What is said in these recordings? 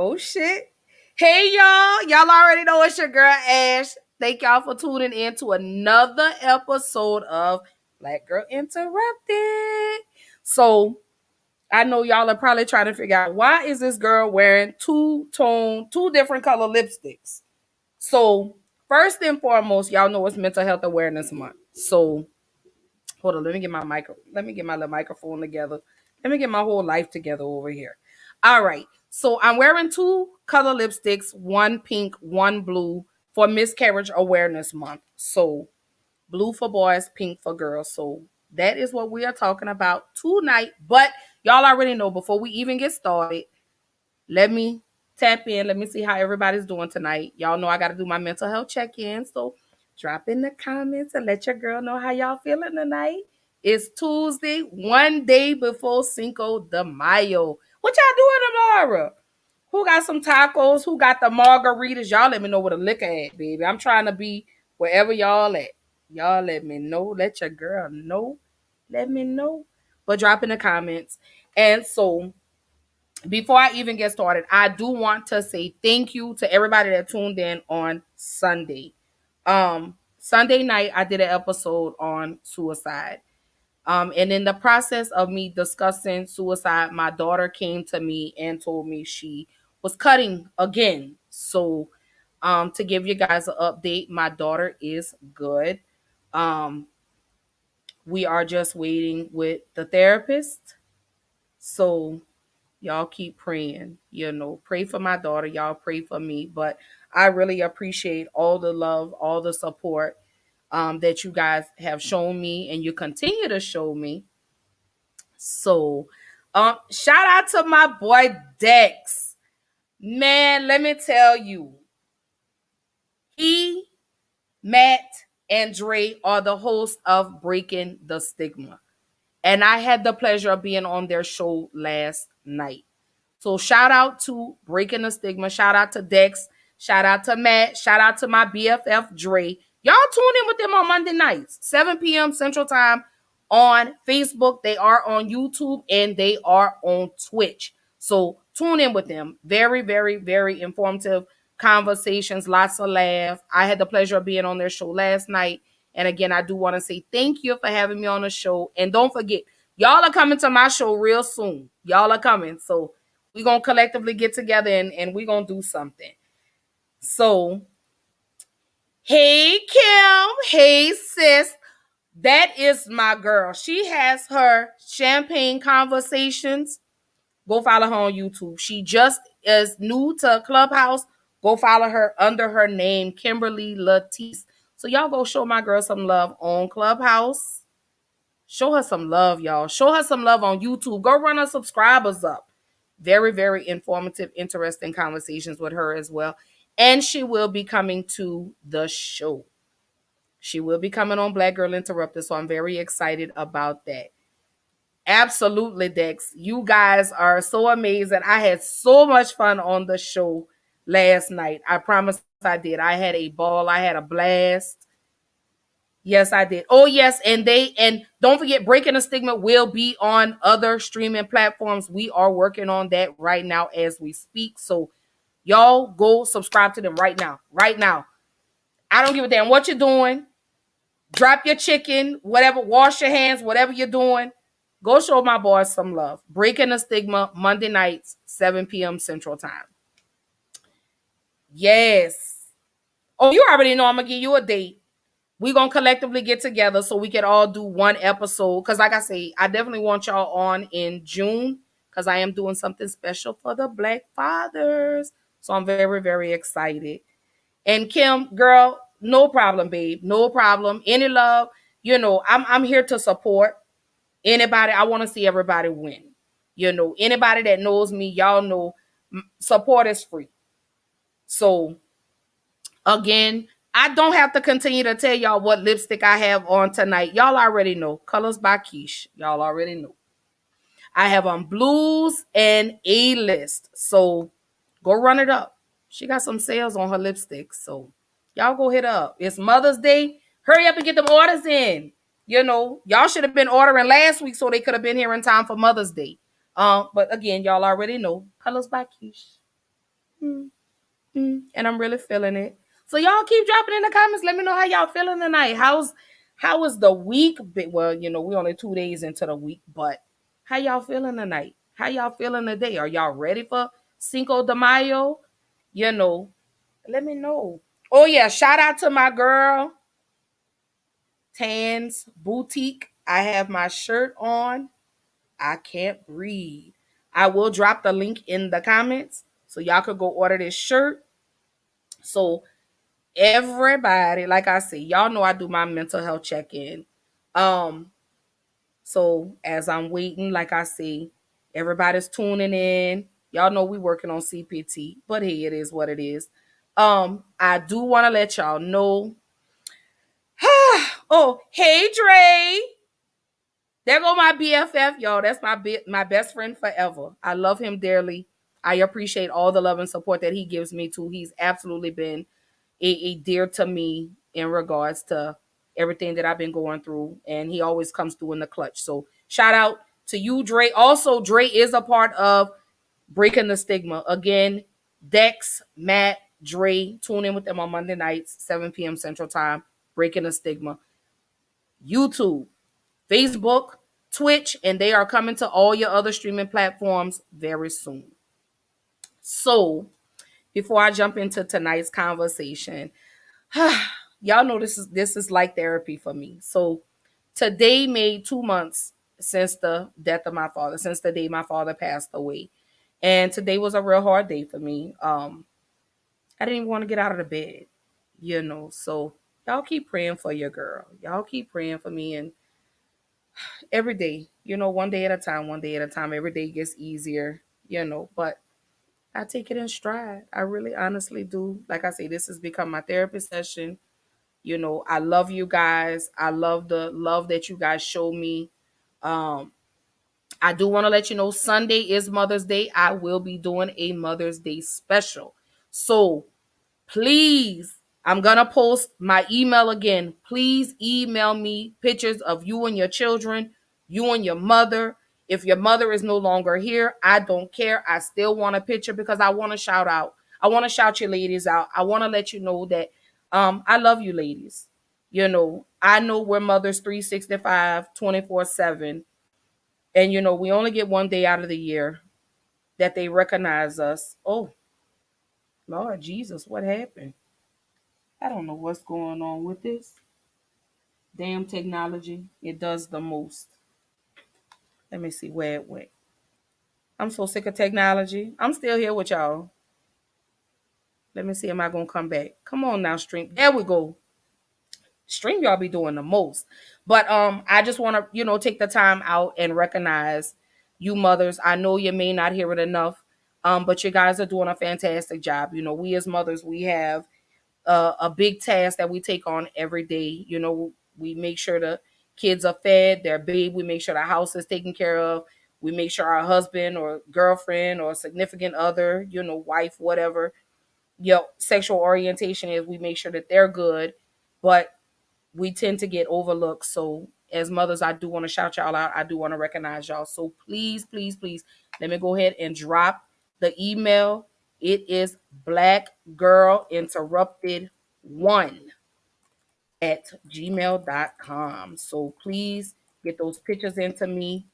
Oh shit. Hey y'all. Y'all already know it's your girl Ash. Thank y'all for tuning in to another episode of Black Girl Interrupted. So I know y'all are probably trying to figure out why is this girl wearing two different color lipsticks. So first and foremost, y'all know it's Mental Health Awareness Month. So hold on, let me get my little microphone together. Let me get my whole life together over here. All right. So I'm wearing two color lipsticks, one pink, one blue for Miscarriage Awareness Month. So blue for boys, pink for girls. So that is what we are talking about tonight. But y'all already know before we even get started, let me tap in. Let me see how everybody's doing tonight. Y'all know I got to do my mental health check-in. So drop in the comments and let your girl know how y'all feeling tonight. It's Tuesday, one day before Cinco de Mayo. What y'all doing tomorrow? Who got some tacos? Who got the margaritas? Y'all let me know where the liquor at, baby. I'm trying to be wherever y'all at. Y'all let me know. Let your girl know. Let me know. But drop in the comments. And so before I even get started, I do want to say thank you to everybody that tuned in on Sunday. Sunday night I did an episode on suicide. And in the process of me discussing suicide, my daughter came to me and told me she was cutting again. So to give you guys an update, my daughter is good. Um, we are just waiting with the therapist. So y'all keep praying, pray for my daughter. Y'all pray for me. But I really appreciate all the love, all the support that you guys have shown me and you continue to show me. So, shout out to my boy Dex. Man, let me tell you, he, Matt, and Dre are the hosts of Breaking the Stigma. And I had the pleasure of being on their show last night. So shout out to Breaking the Stigma. Shout out to Dex. Shout out to Matt. Shout out to my BFF Dre. Y'all tune in with them on Monday nights, 7 p.m. Central Time on Facebook. They are on YouTube and they are on Twitch. So tune in with them. Very, very, very informative conversations. Lots of laugh. I had the pleasure of being on their show last night. And again, I do want to say thank you for having me on the show. And don't forget, y'all are coming to my show real soon. Y'all are coming. So we're going to collectively get together and we're going to do something. So, hey, Kim. Hey, sis. That is my girl. She has her champagne conversations. Go follow her on YouTube. She just is new to Clubhouse. Go follow her under her name, Kimberly Latisse. So y'all go show my girl some love on Clubhouse. Show her some love, y'all. Show her some love on YouTube. Go run her subscribers up. Very, very informative, interesting conversations with her as well. And she will be coming to the show. She will be coming on Black Girl Interrupted. So I'm very excited about that. Absolutely, Dex. You guys are so amazing. I had so much fun on the show last night. I promise I did. I had a ball. I had a blast. Yes, I did. Oh, yes. And don't forget, Breaking the Stigma will be on other streaming platforms. We are working on that right now as we speak. So y'all go subscribe to them right now. Right now. I don't give a damn what you're doing. Drop your chicken, whatever, wash your hands, whatever you're doing. Go show my boys some love. Breaking the Stigma, Monday nights, 7 p.m. Central Time. Yes. Oh, you already know I'm going to give you a date. We're going to collectively get together so we can all do one episode. Because like I say, I definitely want y'all on in June because I am doing something special for the Black fathers. So I'm very, very excited. And Kim, girl, no problem, babe. No problem. Any love. I'm here to support anybody. I want to see everybody win. Anybody that knows me, y'all know support is free. So again, I don't have to continue to tell y'all what lipstick I have on tonight. Y'all already know. Colors by Keish. Y'all already know. I have on blues and A-list. So go run it up. She got some sales on her lipstick. So y'all go hit her up. It's Mother's Day. Hurry up and get them orders in. Y'all should have been ordering last week so they could have been here in time for Mother's Day. But again, y'all already know. Colors by Keish. Mm, and I'm really feeling it. So y'all keep dropping in the comments. Let me know how y'all feeling tonight. How was the week? Well, we only 2 days into the week, but how y'all feeling tonight? How y'all feeling today? Are y'all ready for Cinco de Mayo? You know, let me know. Oh yeah, shout out to my girl Tan's Boutique. I have my shirt on. I can't breathe. I will drop the link in the comments so y'all could go order this shirt. So everybody, like I say, y'all know I do my mental health check-in. Um, so as I'm waiting, like I say, everybody's tuning in. Y'all know we working on CPT, but hey, it is what it is. I do want to let y'all know. Oh, hey Dre. There go my BFF, y'all. That's my best friend forever. I love him dearly. I appreciate all the love and support that he gives me too. He's absolutely been a dear to me in regards to everything that I've been going through, and he always comes through in the clutch. So shout out to you, Dre. Also, Dre is a part of Breaking the Stigma. Again, Dex, Matt, Dre, tune in with them on Monday nights, 7 p.m. Central Time. Breaking the Stigma. YouTube, Facebook, Twitch, and they are coming to all your other streaming platforms very soon. So, before I jump into tonight's conversation, y'all know this is like therapy for me. So, today made 2 months since the death of my father, since the day my father passed away, and today was a real hard day for me. I didn't even want to get out of the bed. So y'all keep praying for your girl. Y'all keep praying for me, and every day, one day at a time, one day at a time. Every day gets easier. But I take it in stride. I really honestly do. Like I say, this has become my therapy session. I love you guys. I love the love that you guys show me. Um, I do want to let you know Sunday is Mother's Day. I will be doing a Mother's Day special. So please, I'm going to post my email again. Please email me pictures of you and your children, you and your mother. If your mother is no longer here, I don't care. I still want a picture because I want to shout out. I want to shout you ladies out. I want to let you know that I love you ladies. I know we're mothers 365, 24/7. And we only get one day out of the year that they recognize us. Oh, Lord Jesus, what happened? I don't know what's going on with this. Damn technology. It does the most. Let me see where it went. I'm so sick of technology. I'm still here with y'all. Let me see. Am I going to come back? Come on now, stream. There we go. Stream y'all be doing the most. But I just want to, take the time out and recognize you mothers. I know you may not hear it enough. But you guys are doing a fantastic job. We as mothers, we have a big task that we take on every day. We make sure the kids are fed, they're bathed. We make sure the house is taken care of. We make sure our husband or girlfriend or significant other, wife, whatever your sexual orientation is, we make sure that they're good. But we tend to get overlooked. So as mothers, I do want to shout y'all out. I do want to recognize y'all. So please, please, please, let me go ahead and drop the email. It is blackgirlinterrupted1@gmail.com. So please get those pictures into me.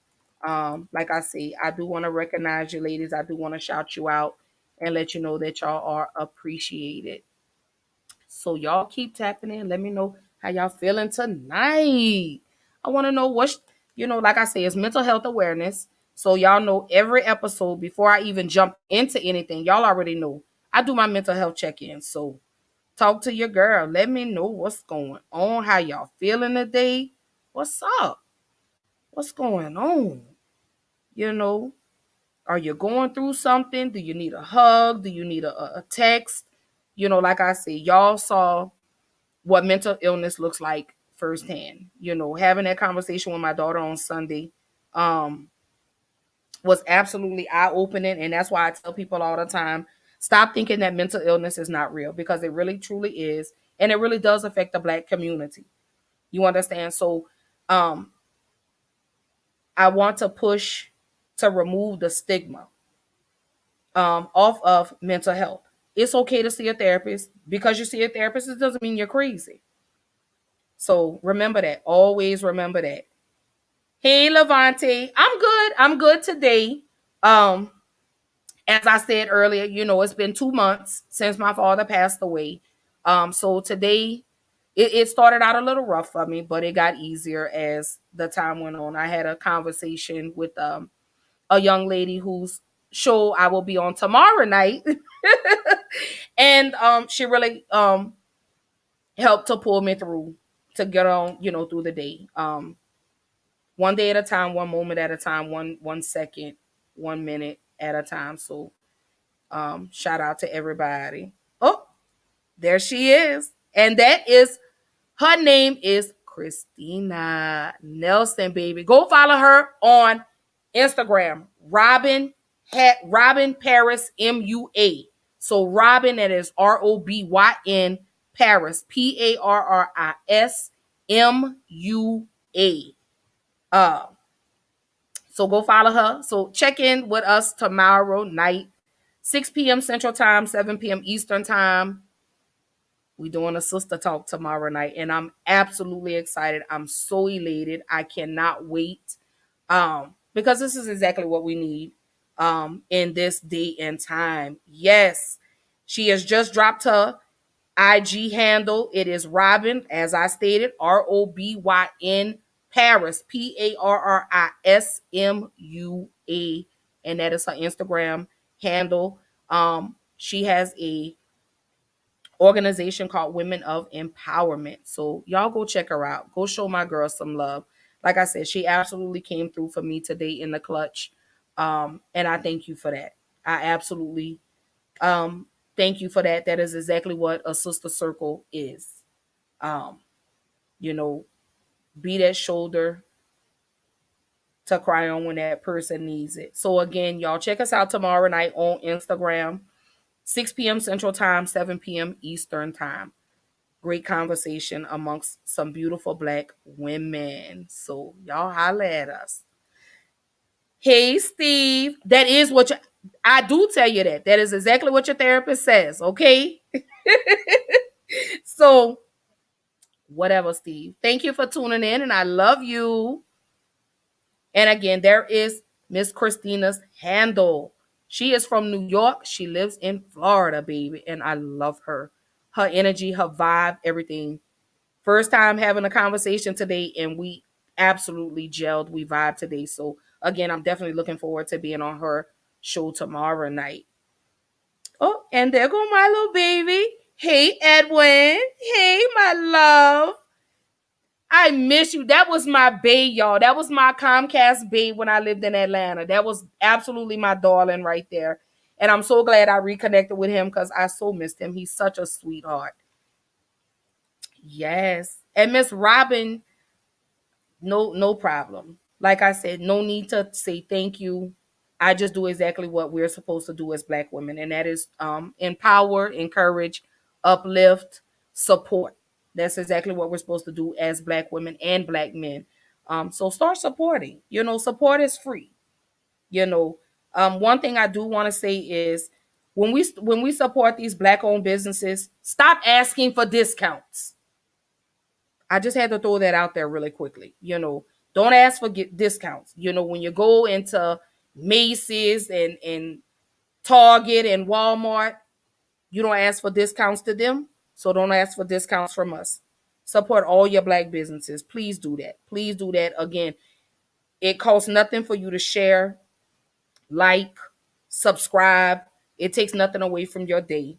Like I say, I do want to recognize you ladies. I do want to shout you out and let you know that y'all are appreciated. So y'all keep tapping in. Let me know how y'all feeling tonight. I want to know like I say, it's mental health awareness. So y'all know every episode before I even jump into anything, y'all already know I do my mental health check-in. So talk to your girl. Let me know what's going on, how y'all feeling today. What's up? What's going on? You know, are you going through something? Do you need a hug? Do you need a text? Like I say, y'all saw what mental illness looks like firsthand. Having that conversation with my daughter on Sunday was absolutely eye-opening. And that's why I tell people all the time, stop thinking that mental illness is not real, because it really truly is. And it really does affect the Black community. You understand? So I want to push to remove the stigma off of mental health. It's okay to see a therapist. Because you see a therapist, it doesn't mean you're crazy. So remember that. Always remember that. Hey, Levante. I'm good. I'm good today. Um, as I said earlier, it's been 2 months since my father passed away. So today it started out a little rough for me, but it got easier as the time went on. I had a conversation with a young lady whose show I will be on tomorrow night. And she really helped to pull me through to get on, through the day. One day at a time, one moment at a time, one second, 1 minute at a time. So shout out to everybody. Oh, there she is. And her name is Christina Nelson, baby. Go follow her on Instagram. Robin Paris MUA. So Robin, that is ROBYN Paris, PARRISMUA. So go follow her. So check in with us tomorrow night, 6 p.m. Central Time, 7 p.m. Eastern Time. We doing a sister talk tomorrow night, and I'm absolutely excited. I'm so elated. I cannot wait. Because this is exactly what we need in this day and time. Yes, she has just dropped her IG handle. It is Robin, as I stated, ROBYN Paris, PARRISMUA, and that is her Instagram handle. She has a organization called Women of Empowerment. So y'all go check her out. Go show my girl some love. Like I said, she absolutely came through for me today in the clutch. And I thank you for that. I absolutely thank you for that. That is exactly what a sister circle is. Um, you know, be that shoulder to cry on when that person needs it. So again, y'all check us out tomorrow night on Instagram, 6 p.m. Central Time, 7 p.m. Eastern Time. Great conversation amongst some beautiful Black women. So y'all holla at us. Hey, Steve, that is what I do tell you that. That is exactly what your therapist says, okay? So, whatever, Steve. Thank you for tuning in, and I love you. And again, there is Miss Christina's handle. She is from New York. She lives in Florida, baby, and I love her. Her energy, her vibe, everything. First time having a conversation today, and we absolutely gelled. We vibe today. So again, I'm definitely looking forward to being on her show tomorrow night. Oh, and there go my little baby. Hey, Edwin. Hey, my love. I miss you. That was my bae, y'all. That was my Comcast bae when I lived in Atlanta. That was absolutely my darling right there. And I'm so glad I reconnected with him because I so missed him. He's such a sweetheart. Yes. And Miss Robin, no problem. Like I said, no need to say thank you. I just do exactly what we're supposed to do as Black women, and that is empower, encourage, uplift, support. That's exactly what we're supposed to do as Black women and Black men. So start supporting. Support is free. One thing I do want to say is when we support these Black-owned businesses, stop asking for discounts. I just had to throw that out there really quickly. Don't ask for discounts. When you go into Macy's and Target and Walmart, you don't ask for discounts to them. So don't ask for discounts from us. Support all your Black businesses. Please do that. Please do that. Again, it costs nothing for you to share, like, subscribe. It takes nothing away from your day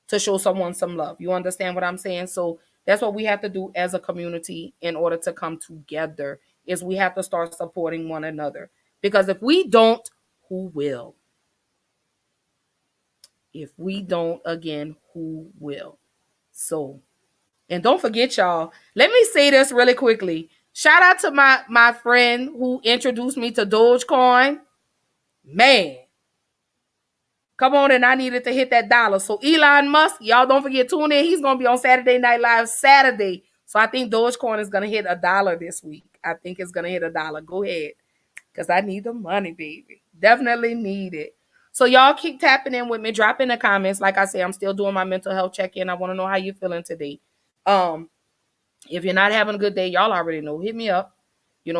to show someone some love. You understand what I'm saying? So that's what we have to do as a community in order to come together, is we have to start supporting one another. Because if we don't, who will? If we don't, again, who will? So, and don't forget, y'all, let me say this really quickly. Shout out to my friend who introduced me to Dogecoin. Man, come on, and I needed to hit that dollar. So Elon Musk, y'all don't forget, tune in. He's going to be on Saturday Night Live Saturday. So I think Dogecoin is going to hit $1 this week. I think it's going to hit $1. Go ahead, because I need the money, baby. Definitely need it. So y'all keep tapping in with me, drop in the comments. Like I say, I'm still doing my mental health check-in. I want to know how you feeling today. Um, if you're not having a good day, y'all already know. Hit me up.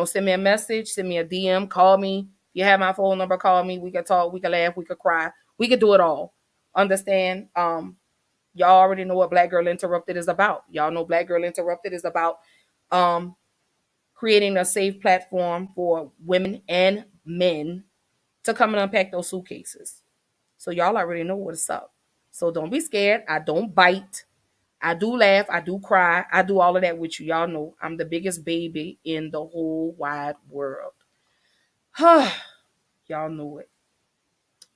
Send me a message, send me a DM, call me. If you have my phone number, call me. We can talk, we can laugh, we can cry, we can do it all. Understand? Y'all already know what Black Girl Interrupted is about. Y'all know Black Girl Interrupted is about um creating a safe platform for women and men to come and unpack those suitcases. So y'all already know what's up. So don't be scared. I don't bite. I do laugh. I do cry. I do all of that with you. Y'all know I'm the biggest baby in the whole wide world. Y'all know it.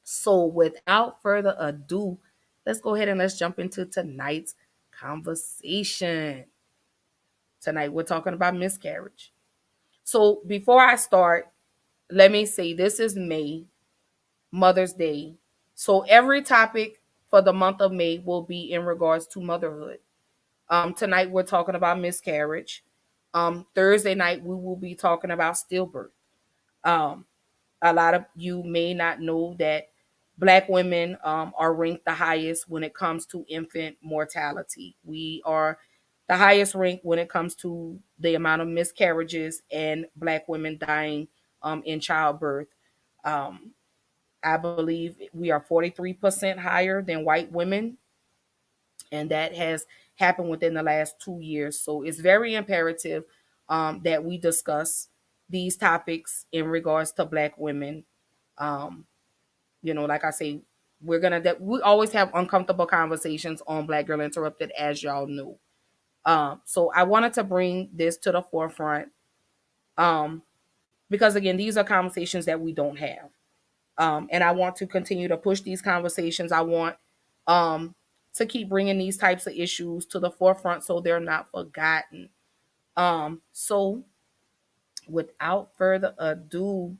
So without further ado, let's go ahead and let's jump into tonight's conversation. Tonight we're talking about miscarriage. So before I start, let me say this is May, Mother's Day. So every topic for the month of May will be in regards to motherhood. Tonight we're talking about miscarriage. Thursday night we will be talking about stillbirth. Um, a lot of you may not know that Black women are ranked the highest when it comes to infant mortality. We are the highest ranked when it comes to the amount of miscarriages and Black women dying in childbirth. Um, I believe we are 43% higher than white women, and that has happened within the last 2 years. So it's very imperative that we discuss these topics in regards to Black women. Um, like I say, we always have uncomfortable conversations on Black Girl Interrupted, as y'all know. So I wanted to bring this to the forefront because again, these are conversations that we don't have. And I want to continue to push these conversations. I want to keep bringing these types of issues to the forefront so they're not forgotten. So without further ado,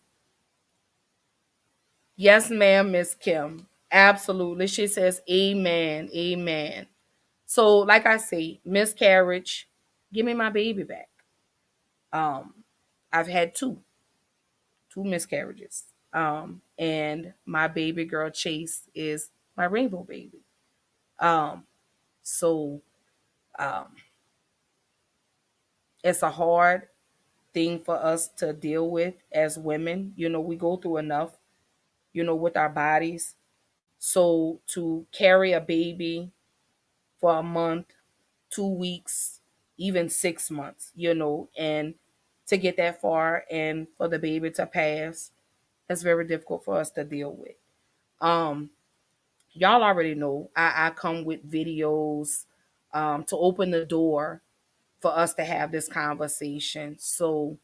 yes, ma'am, Miss Kim. Absolutely. She says, amen, amen. So, like I say, miscarriage, give me my baby back. I've had two miscarriages. And my baby girl Chase is my rainbow baby. So um, it's a hard thing for us to deal with as women. We go through enough, with our bodies. So to carry a baby for a month, 2 weeks, even 6 months, and to get that far and for the baby to pass, that's very difficult for us to deal with. Um, y'all already know I come with videos to open the door for us to have this conversation. So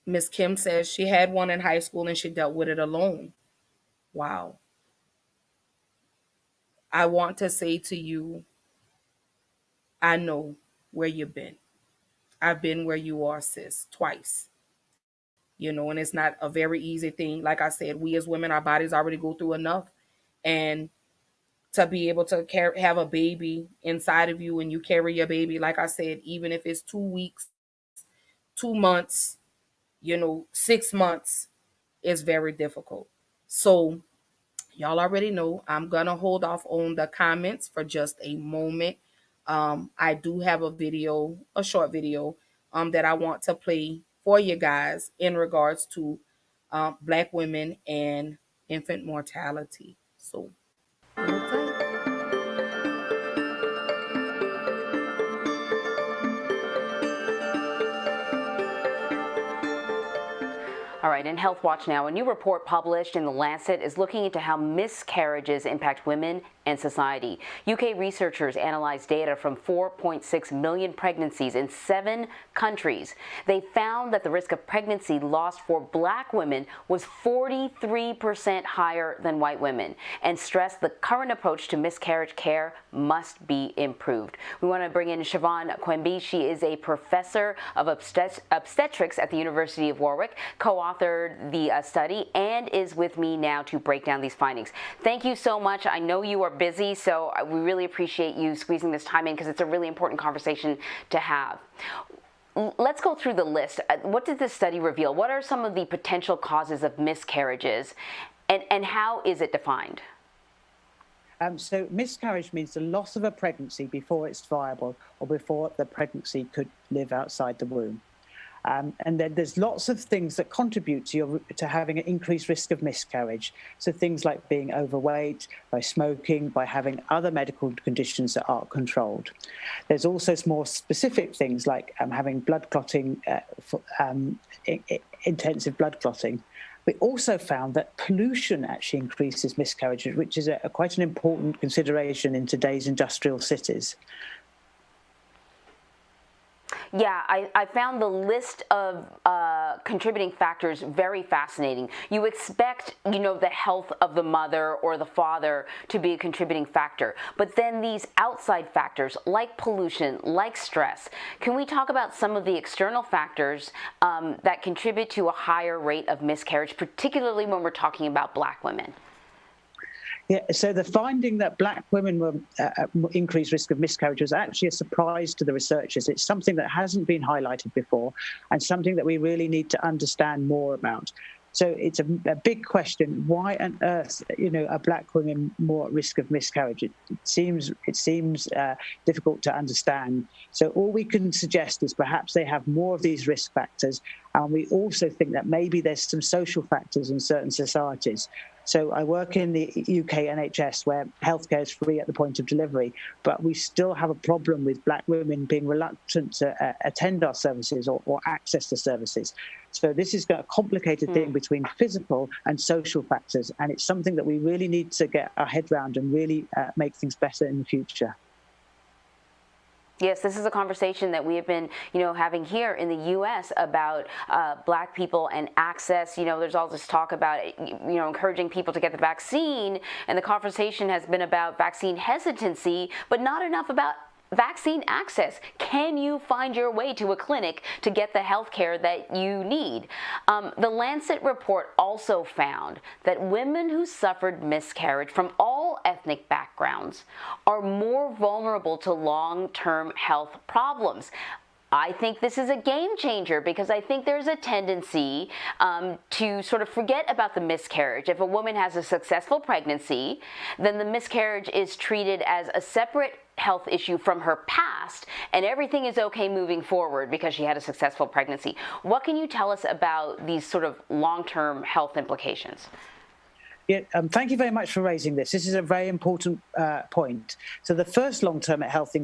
Miss Kim says she had one in high school and she dealt with it alone. Wow. I want to say to you, I know where you've been. I've been where you are, sis, twice. And it's not a very easy thing. Like I said, we as women, our bodies already go through enough. And to be able to have a baby inside of you and you carry your baby, like I said, even if it's 2 weeks, 2 months, 6 months, is very difficult. So y'all already know I'm going to hold off on the comments for just a moment. I do have a short video that I want to play for you guys in regards to Black women and infant mortality. So, okay. All right, in Health Watch now, a new report published in The Lancet is looking into how miscarriages impact women and society. UK researchers analyzed data from 4.6 million pregnancies in 7 countries. They found that the risk of pregnancy loss for Black women was 43% higher than white women, and stressed the current approach to miscarriage care must be improved. We want to bring in Siobhan Quimby. She is a professor of obstetrics at the University of Warwick, co-authored the study, and is with me now to break down these findings. Thank you so much. I know you are busy, so we really appreciate you squeezing this time in because it's a really important conversation to have. Let's go through the list. What did this study reveal? What are some of the potential causes of miscarriages, and how is it defined? So miscarriage means the loss of a pregnancy before it's viable or before the pregnancy could live outside the womb. And then there's lots of things that contribute to having an increased risk of miscarriage. So things like being overweight, by smoking, by having other medical conditions that aren't controlled. There's also more specific things like having blood clotting, intensive blood clotting. We also found that pollution actually increases miscarriages, which is quite an important consideration in today's industrial cities. Yeah, I found the list of contributing factors very fascinating. You expect, the health of the mother or the father to be a contributing factor, but then these outside factors like pollution, like stress. Can we talk about some of the external factors that contribute to a higher rate of miscarriage, particularly when we're talking about Black women? Yeah, so the finding that Black women were at increased risk of miscarriage was actually a surprise to the researchers. It's something that hasn't been highlighted before and something that we really need to understand more about. So it's a big question. Why on earth, are Black women more at risk of miscarriage? It seems difficult to understand. So all we can suggest is perhaps they have more of these risk factors. And we also think that maybe there's some social factors in certain societies. So I work in the UK NHS where healthcare is free at the point of delivery, but we still have a problem with Black women being reluctant to attend our services or access the services. So this is a complicated thing between physical and social factors, and it's something that we really need to get our head around and really make things better in the future. Yes, this is a conversation that we have been, having here in the U.S. about Black people and access. There's all this talk about, encouraging people to get the vaccine, and the conversation has been about vaccine hesitancy, but not enough about vaccine access. Can you find your way to a clinic to get the health care that you need? The Lancet report also found that women who suffered miscarriage from all ethnic backgrounds are more vulnerable to long-term health problems. I think this is a game changer because I think there's a tendency to sort of forget about the miscarriage. If a woman has a successful pregnancy, then the miscarriage is treated as a separate health issue from her past, and everything is okay moving forward because she had a successful pregnancy. What can you tell us about these sort of long-term health implications? Yeah, thank you very much for raising this. This is a very important point. So the first long-term health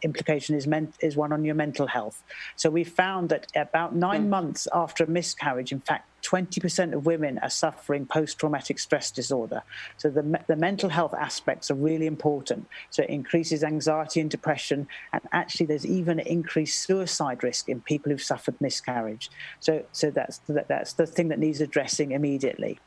implication is one on your mental health. So we found that about 9 months after a miscarriage, in fact, 20% of women are suffering post-traumatic stress disorder. So the mental health aspects are really important. So it increases anxiety and depression, and actually there's even an increased suicide risk in people who've suffered miscarriage. So that's the thing that needs addressing immediately.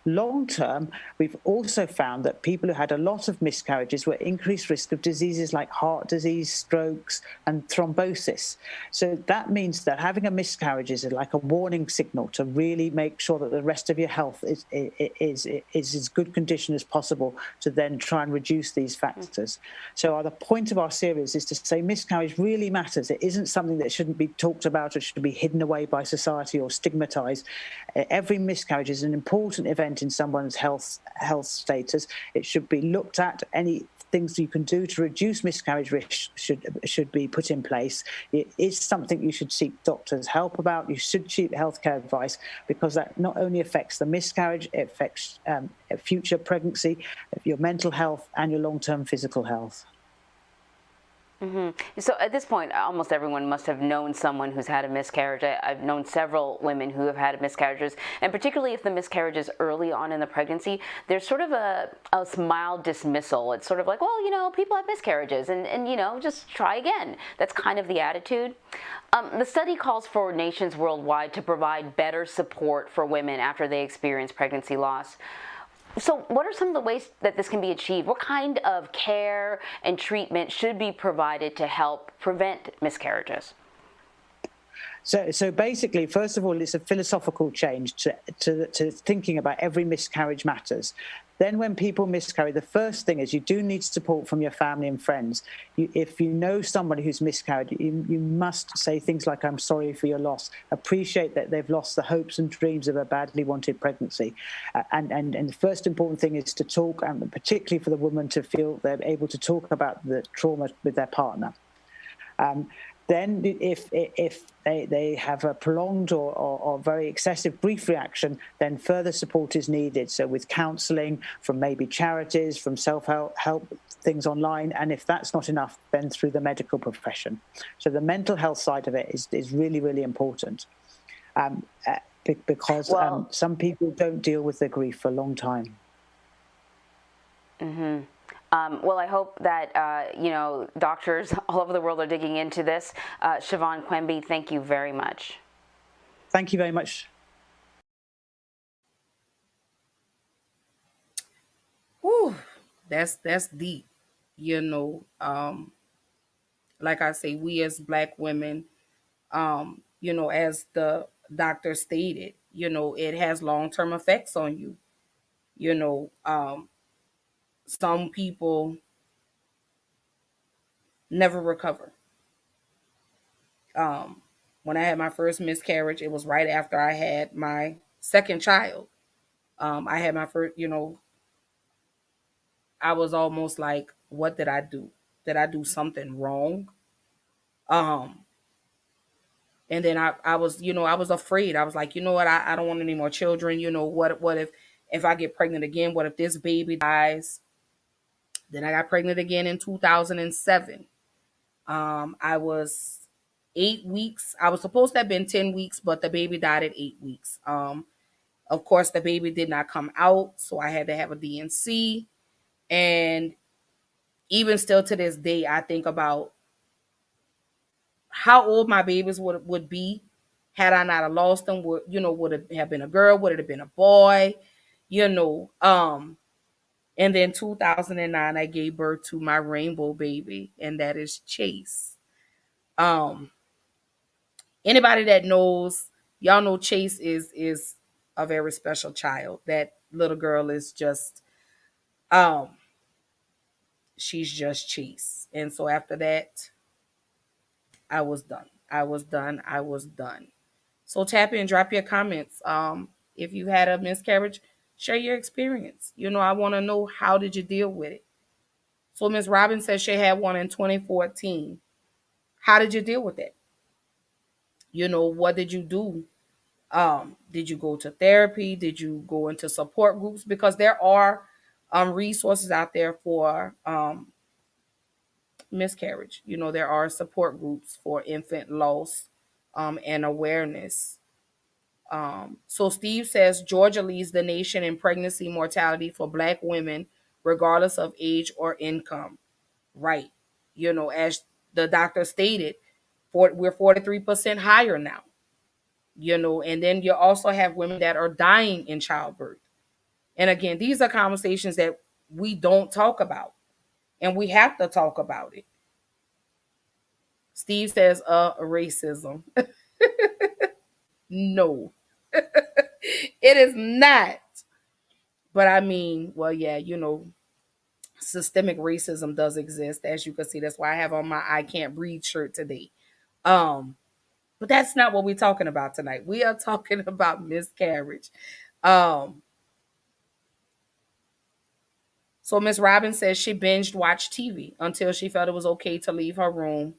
Long term, we've also found that people who had a lot of miscarriages were increased risk of diseases like heart disease, strokes, and thrombosis. So that means that having a miscarriage is like a warning signal to really make sure that the rest of your health is as good condition as possible to then try and reduce these factors. So the point of our series is to say miscarriage really matters. It isn't something that shouldn't be talked about or should be hidden away by society or stigmatized. Every miscarriage is an important event in someone's health status. It should be looked at. Any things you can do to reduce miscarriage risk should be put in place. It is something you should seek doctors' help about. You should seek healthcare advice because that not only affects the miscarriage, it affects future pregnancy, your mental health, and your long-term physical health. So at this point, almost everyone must have known someone who's had a miscarriage. I've known several women who have had miscarriages, and particularly if the miscarriage is early on in the pregnancy, there's sort of a mild dismissal. It's sort of like, well, people have miscarriages, and just try again. That's kind of the attitude. The study calls for nations worldwide to provide better support for women after they experience pregnancy loss. So what are some of the ways that this can be achieved? What kind of care and treatment should be provided to help prevent miscarriages? So basically, first of all, it's a philosophical change to thinking about every miscarriage matters. Then when people miscarry, the first thing is you do need support from your family and friends. If you know somebody who's miscarried, you must say things like, I'm sorry for your loss. Appreciate that they've lost the hopes and dreams of a badly wanted pregnancy. And the first important thing is to talk, and particularly for the woman to feel they're able to talk about the trauma with their partner. Then if they have a prolonged or very excessive grief reaction, then further support is needed. So with counselling from maybe charities, from self-help things online, and if that's not enough, then through the medical profession. So the mental health side of it is really, really important because some people don't deal with their grief for a long time. Mm-hmm. Well, I hope that, doctors all over the world are digging into this. Siobhan Quimby, thank you very much. Thank you very much. Whew, that's deep. Like I say, we as Black women, as the doctor stated, it has long-term effects on you. Some people never recover. When I had my first miscarriage, it was right after I had my second child. I had my first, I was almost like, what did I do? Did I do something wrong? Um, and then I was, I was afraid. I was like, you know what? I don't want any more children. What if I get pregnant again? What if this baby dies? Then I got pregnant again in 2007. I was 8 weeks. I was supposed to have been 10 weeks, but the baby died at 8 weeks. Of course, the baby did not come out, so I had to have a DNC. And even still to this day, I think about how old my babies would be had I not have lost them. Would it have been a girl? Would it have been a boy? You know, um, and then 2009, I gave birth to my rainbow baby, and that is Chase. Um, Anybody that knows, y'all know Chase is a very special child. That little girl is just, um, she's just Chase. And so after that, I was done. I was done. I was done. So tap in, drop your comments. If you had a miscarriage, share your experience. I want to know, how did you deal with it? So Miss Robin says she had one in 2014. How did you deal with it? What did you do? Did you go to therapy? Did you go into support groups? Because there are resources out there for miscarriage. There are support groups for infant loss and awareness. So Steve says Georgia leads the nation in pregnancy mortality for Black women, regardless of age or income. Right. As the doctor stated, we're 43% higher now. And then you also have women that are dying in childbirth. And again, these are conversations that we don't talk about, and we have to talk about it. Steve says, racism. No, it is not. But I mean, well, yeah, systemic racism does exist, as you can see. That's why I have on my I Can't Breathe shirt today. Um, but that's not what we're talking about tonight. We are talking about miscarriage. Um, so Miss Robin says she binged watched TV until she felt it was okay to leave her room.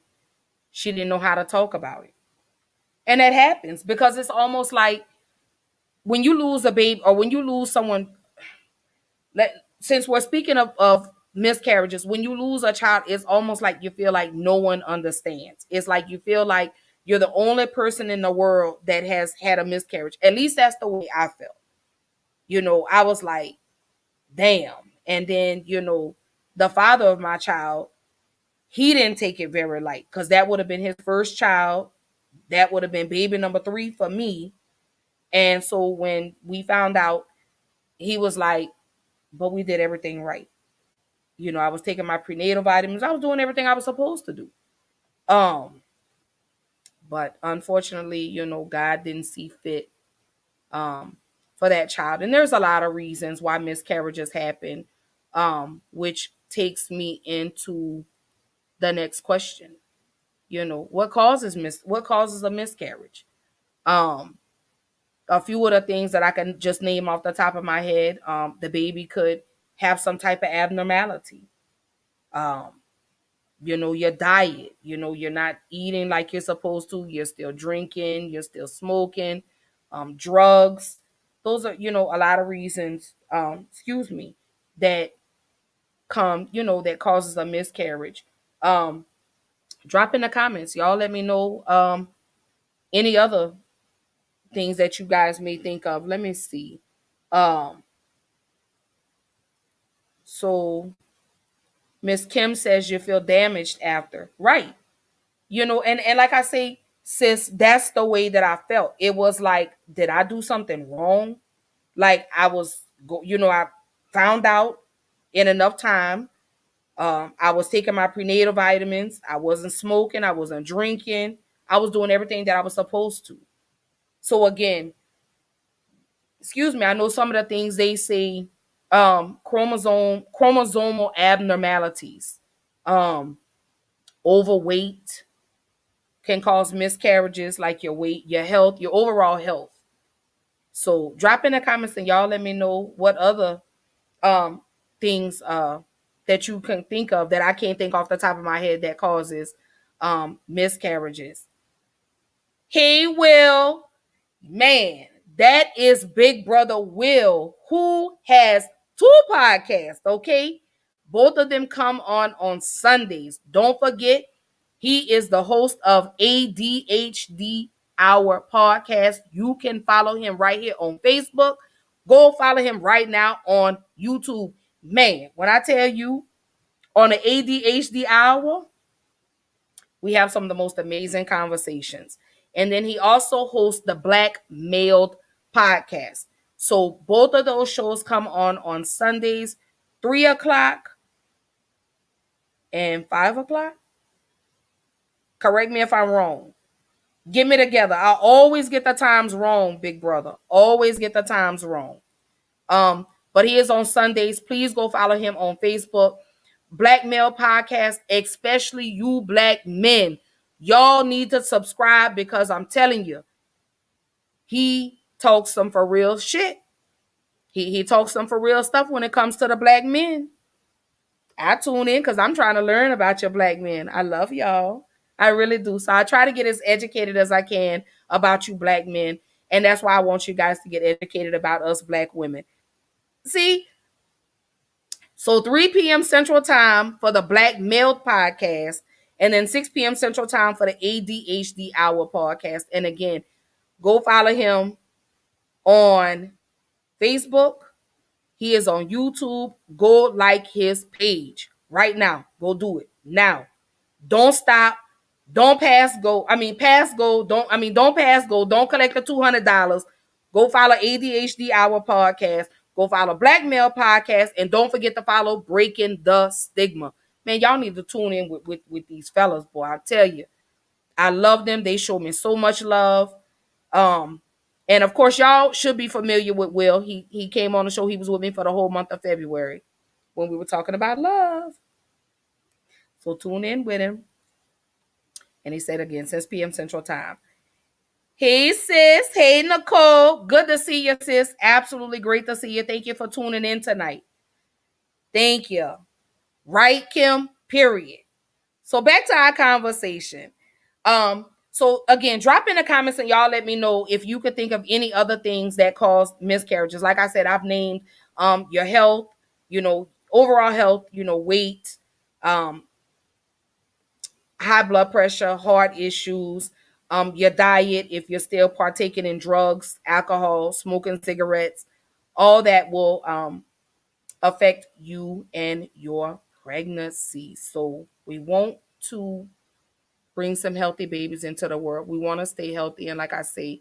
She didn't know how to talk about it. And that happens because it's almost like when you lose a baby or when you lose someone, since we're speaking of miscarriages, when you lose a child, it's almost like you feel like no one understands. It's like you feel like you're the only person in the world that has had a miscarriage. At least that's the way I felt. I was like, damn. And then, the father of my child, he didn't take it very light because that would have been his first child. That would have been baby number 3 for me. And so when we found out, he was like, but we did everything right. I was taking my prenatal vitamins. I was doing everything I was supposed to do. Um, but unfortunately, God didn't see fit for that child. And there's a lot of reasons why miscarriages happen, which takes me into the next question. What causes a miscarriage? Um, a few of the things that I can just name off the top of my head. The baby could have some type of abnormality. Um, your diet, you're not eating like you're supposed to, you're still drinking, you're still smoking, drugs. Those are, a lot of reasons, that that causes a miscarriage. Drop in the comments, y'all. Let me know any other things that you guys may think of. Let me see. Um, so Miss Kim says you feel damaged after. Right. And like I say, sis, that's the way that I felt. It was like, did I do something wrong? Like I found out in enough time. I was taking my prenatal vitamins. I wasn't smoking. I wasn't drinking. I was doing everything that I was supposed to. So again, I know some of the things they say, chromosomal abnormalities, um, overweight can cause miscarriages, like your weight, your health, your overall health. So drop in the comments and y'all let me know what other um things that you can think of that I can't think off the top of my head that causes miscarriages. Hey Will, man, that is Big Brother Will, who has two podcasts, okay? Both of them come on Sundays. Don't forget, he is the host of ADHD Hour podcast. You can follow him right here on Facebook. Go follow him right now on YouTube. Man, when I tell you, on the ADHD Hour, we have some of the most amazing conversations. And then he also hosts the Black Mailed podcast. So both of those shows come on Sundays, 3 o'clock and 5 o'clock. Correct me if I'm wrong. Get me together. I always get the times wrong, big brother. Always get the times wrong. But he is on Sundays. Please go follow him on Facebook. Black Male Podcast, especially you black men. Y'all need to subscribe because I'm telling you, he talks some for real shit. He talks some for real stuff when it comes to the black men. I tune in because I'm trying to learn about your black men. I love y'all. I really do. So I try to get as educated as I can about you black men. And that's why I want you guys to get educated about us black women. See? So 3 p.m. Central Time for the Black Male Podcast. And then 6 p.m. Central Time for the ADHD Hour podcast. And again, go follow him on Facebook. He is on YouTube. Go like his page right now. Go do it now. Don't stop. Don't pass go. Pass go. Don't pass go. Don't collect the $200. Go follow ADHD Hour podcast. Go follow Black Male Podcast. And don't forget to follow Breaking the Stigma. Man, y'all need to tune in with these fellas, boy. I tell you, I love them. They show me so much love. And of course, y'all should be familiar with Will. He came on the show. He was with me for the whole month of February when we were talking about love. So tune in with him. And he said again, 6 p.m. Central Time. Hey, sis. Hey, Nicole. Good to see you, sis. Absolutely great to see you. Thank you for tuning in tonight. Thank you. Right, Kim? Period. So back to our conversation. So again, drop in the comments and y'all let me know if you could think of any other things that cause miscarriages. Like I said, I've named your health, overall health, weight, high blood pressure, heart issues, your diet, if you're still partaking in drugs, alcohol, smoking cigarettes, all that will affect you and your pregnancy. So we want to bring some healthy babies into the world. We want to stay healthy. And like I say,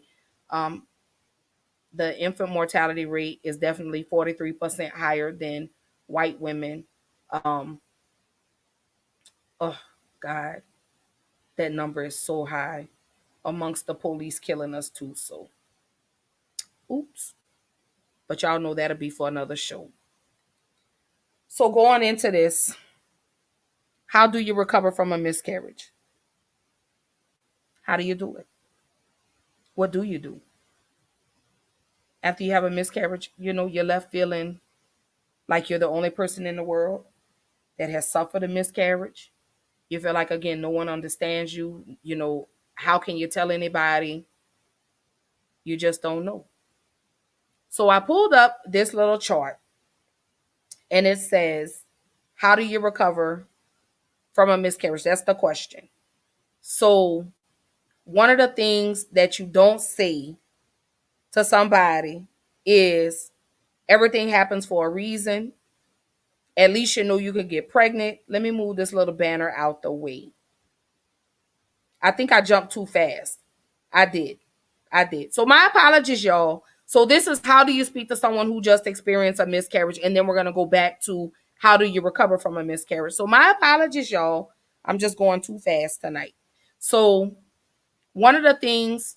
the infant mortality rate is definitely 43% higher than white women. Um, oh, God, that number is so high amongst the police killing us too. So, oops. But y'all know that'll be for another show. So going into this, how do you recover from a miscarriage? How do you do it? What do you do? After you have a miscarriage, you're left feeling like you're the only person in the world that has suffered a miscarriage. You feel like, again, no one understands you. How can you tell anybody? You just don't know. So I pulled up this little chart and it says, how do you recover from a miscarriage? That's the question. So one of the things that you don't say to somebody is everything happens for a reason. At least you know you could get pregnant. Let me move this little banner out the way. I think I jumped too fast. I did. So my apologies, y'all. So this is how do you speak to someone who just experienced a miscarriage, and then we're gonna go back to how do you recover from a miscarriage. So my apologies, y'all. I'm just going too fast tonight. So one of the things,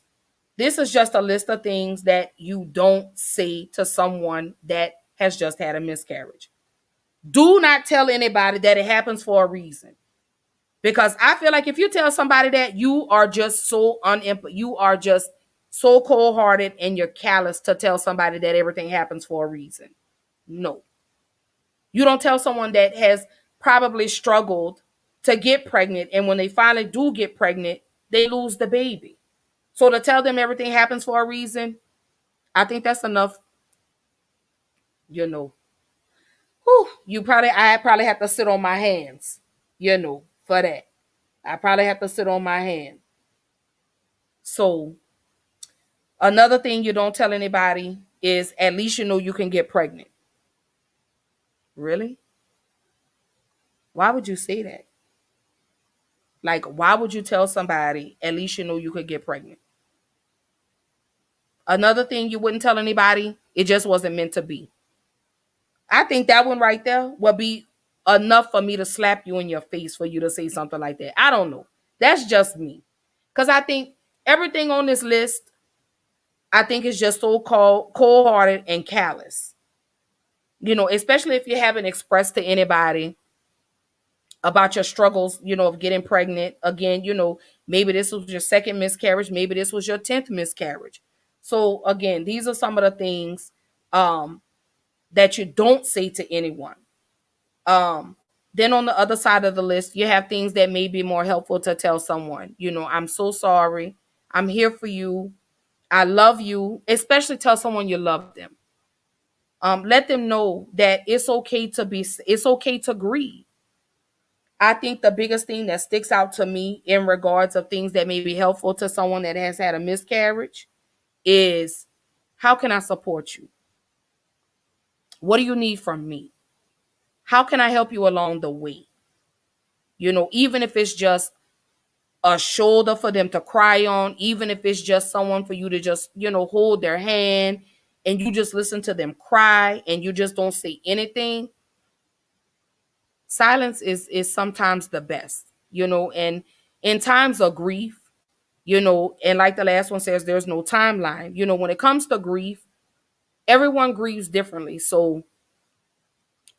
this is just a list of things that you don't say to someone that has just had a miscarriage. Do not tell anybody that it happens for a reason. Because I feel like if you tell somebody that, you are just so you are just so cold-hearted and you're callous to tell somebody that everything happens for a reason. No. You don't tell someone that has probably struggled to get pregnant, and when they finally do get pregnant, they lose the baby. So to tell them everything happens for a reason, I think that's enough, you know. I probably have to sit on my hands, for that. I probably have to sit on my hand. So another thing you don't tell anybody is at least you know you can get pregnant. Really? Why would you say that? Like, why would you tell somebody at least you know you could get pregnant? Another thing you wouldn't tell anybody, it just wasn't meant to be. I think that one right there would be enough for me to slap you in your face for you to say something like that. I don't know. That's just me. Because I think everything on this list, I think is just so cold-hearted and callous. Especially if you haven't expressed to anybody about your struggles, of getting pregnant. Again, maybe this was your second miscarriage. Maybe this was your 10th miscarriage. So again, these are some of the things that you don't say to anyone. Then on the other side of the list, you have things that may be more helpful to tell someone. I'm so sorry. I'm here for you. I love you. Especially tell someone you love them. Let them know that it's okay to grieve. I think the biggest thing that sticks out to me in regards of things that may be helpful to someone that has had a miscarriage is, how can I support you? What do you need from me? How can I help you along the way? Even if it's just a shoulder for them to cry on, even if it's just someone for you to just, hold their hand and you just listen to them cry and you just don't say anything. Silence is sometimes the best, and in times of grief, and like the last one says, there's no timeline. When it comes to grief, everyone grieves differently. So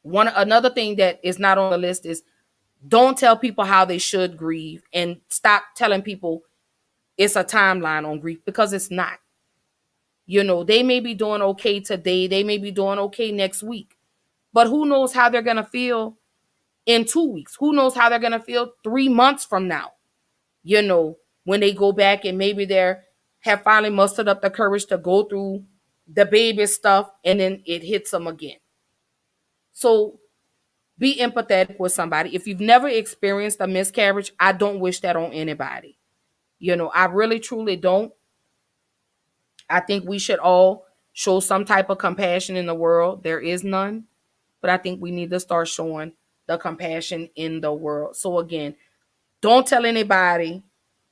another thing that is not on the list is, don't tell people how they should grieve, and stop telling people it's a timeline on grief, because it's not. They may be doing okay today, they may be doing okay next week, but who knows how they're going to feel in 2 weeks? Who knows how they're going to feel 3 months from now? When they go back and maybe they're have finally mustered up the courage to go through the baby stuff, and then it hits them again. So be empathetic with somebody. If you've never experienced a miscarriage, I don't wish that on anybody. I really truly don't. I think we should all show some type of compassion in the world. There is none, but I think we need to start showing the compassion in the world. So again, don't tell anybody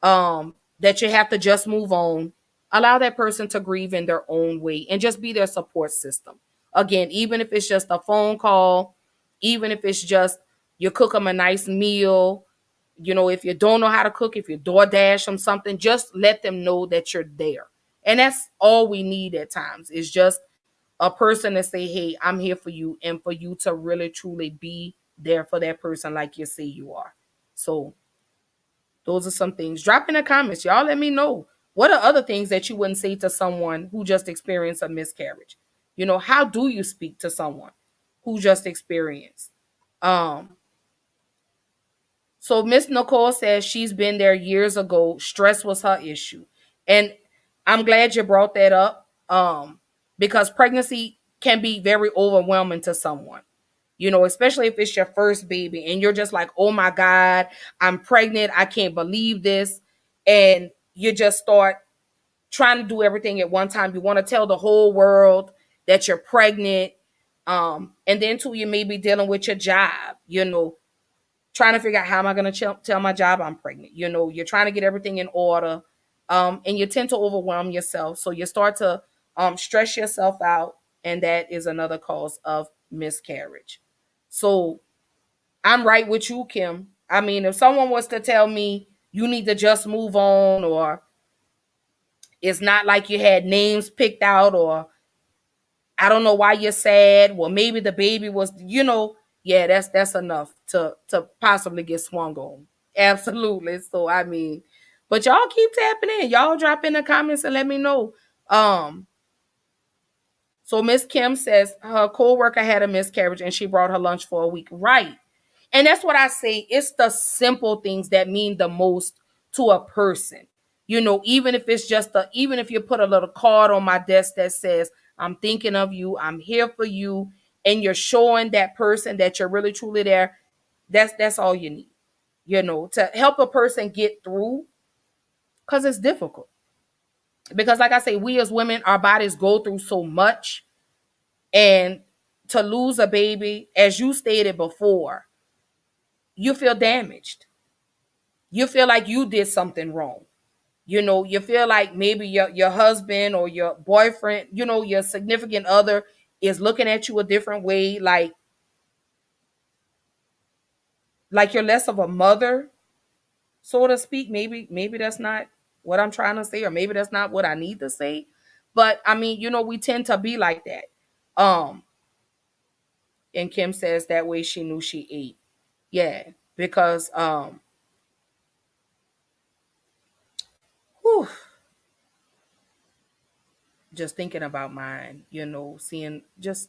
that you have to just move on. Allow that person to grieve in their own way and just be their support system. Again, even if it's just a phone call, even if it's just you cook them a nice meal, if you don't know how to cook, if you DoorDash them something, just let them know that you're there. And that's all we need at times, is just a person to say, hey, I'm here for you, and for you to really truly be there for that person like you say you are. So those are some things. Drop in the comments. Y'all let me know. What are other things that you wouldn't say to someone who just experienced a miscarriage? How do you speak to someone who just experienced? Um, so Miss Nicole says she's been there years ago. Stress was her issue. And I'm glad you brought that up. Because pregnancy can be very overwhelming to someone. Especially if it's your first baby and you're just like, oh my God, I'm pregnant. I can't believe this. And you just start trying to do everything at one time. You want to tell the whole world that you're pregnant. And then too, you may be dealing with your job, trying to figure out how am I going to tell my job I'm pregnant. You're trying to get everything in order. And you tend to overwhelm yourself. So you start to stress yourself out. And that is another cause of miscarriage. So I'm right with you, Kim. I mean, if someone was to tell me you need to just move on, or it's not like you had names picked out, or I don't know why you're sad, well, maybe the baby was, yeah, that's enough to possibly get swung on. Absolutely. So I mean, but y'all keep tapping in. Y'all drop in the comments and let me know. So Miss Kim says her co-worker had a miscarriage and she brought her lunch for a week. Right. And that's what I say. It's the simple things that mean the most to a person. Even if it's even if you put a little card on my desk that says, I'm thinking of you, I'm here for you, and you're showing that person that you're really truly there, that's all you need, to help a person get through, because it's difficult. Because like I say, we as women, our bodies go through so much, and to lose a baby, as you stated before, you feel damaged. You feel like you did something wrong. You feel like maybe your husband or your boyfriend, your significant other is looking at you a different way, like you're less of a mother, so to speak. Maybe that's not what I'm trying to say, or maybe that's not what I need to say. But I mean, we tend to be like that. And Kim says that way she knew she ate. Yeah, because whew, just thinking about mine, seeing just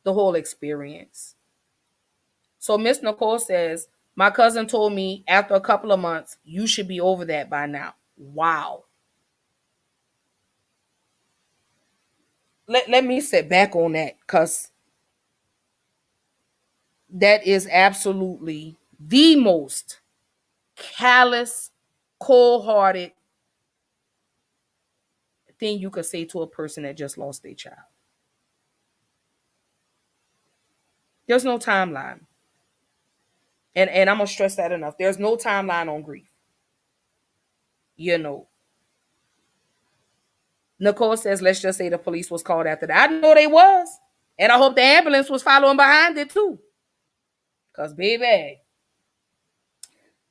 the whole experience. So Miss Nicole says, my cousin told me after a couple of months, you should be over that by now. Wow. Let me sit back on that, because that is absolutely the most callous, cold-hearted thing you could say to a person that just lost their child. There's no timeline. And I'm going to stress that enough. There's no timeline on grief. You know. Nicole says, let's just say the police was called after that. I know they was. And I hope the ambulance was following behind it too. Because, baby,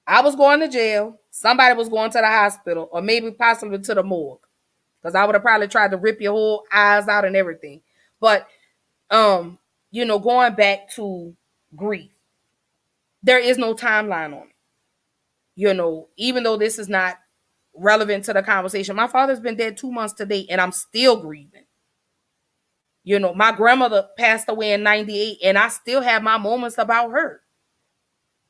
I was going to jail. Somebody was going to the hospital, or maybe possibly to the morgue. Because I would have probably tried to rip your whole eyes out and everything. But, going back to grief, there is no timeline on it. Even though this is not relevant to the conversation, my father's been dead 2 months today, and I'm still grieving. My grandmother passed away in 98, and I still have my moments about her.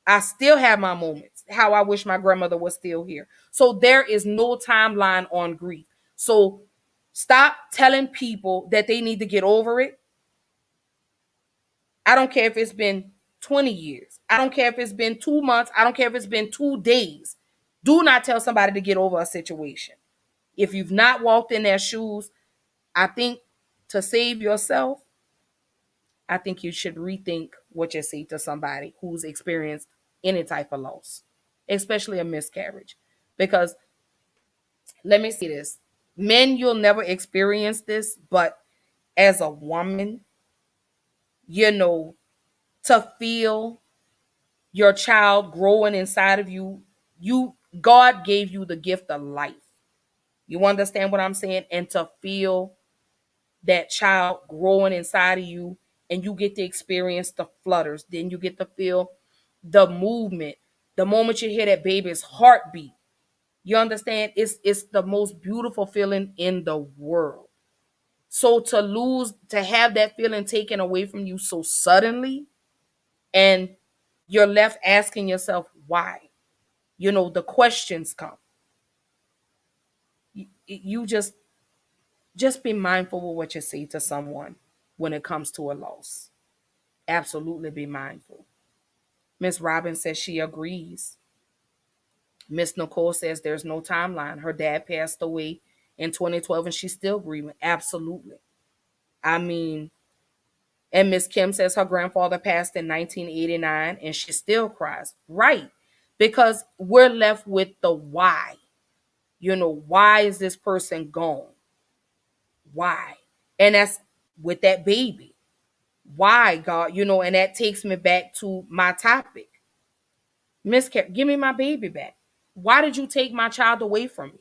I still have my moments, how I wish my grandmother was still here. So there is no timeline on grief. So stop telling people that they need to get over it. I don't care if it's been 20 years. I don't care if it's been 2 months. I don't care if it's been 2 days. Do not tell somebody to get over a situation. If you've not walked in their shoes, I think to save yourself, I think you should rethink what you say to somebody who's experienced any type of loss, especially a miscarriage. Because let me say this, men, you'll never experience this, but as a woman, to feel your child growing inside of you, God gave you the gift of life. You understand what I'm saying? And to feel that child growing inside of you, and you get to experience the flutters. Then you get to feel the movement. The moment you hear that baby's heartbeat, you understand, it's the most beautiful feeling in the world. So to have that feeling taken away from you so suddenly, and you're left asking yourself why. The questions come. You just be mindful of what you say to someone when it comes to a loss. Absolutely be mindful. Miss Robin says she agrees. Miss Nicole says there's no timeline. Her dad passed away in 2012 and she's still grieving. Absolutely. I mean, and Miss Kim says her grandfather passed in 1989 and she still cries. Right. Because we're left with the why. Why is this person gone? Why? And that's with that baby. Why, God? And that takes me back to my topic. Miscarriage, give me my baby back. Why did you take my child away from me?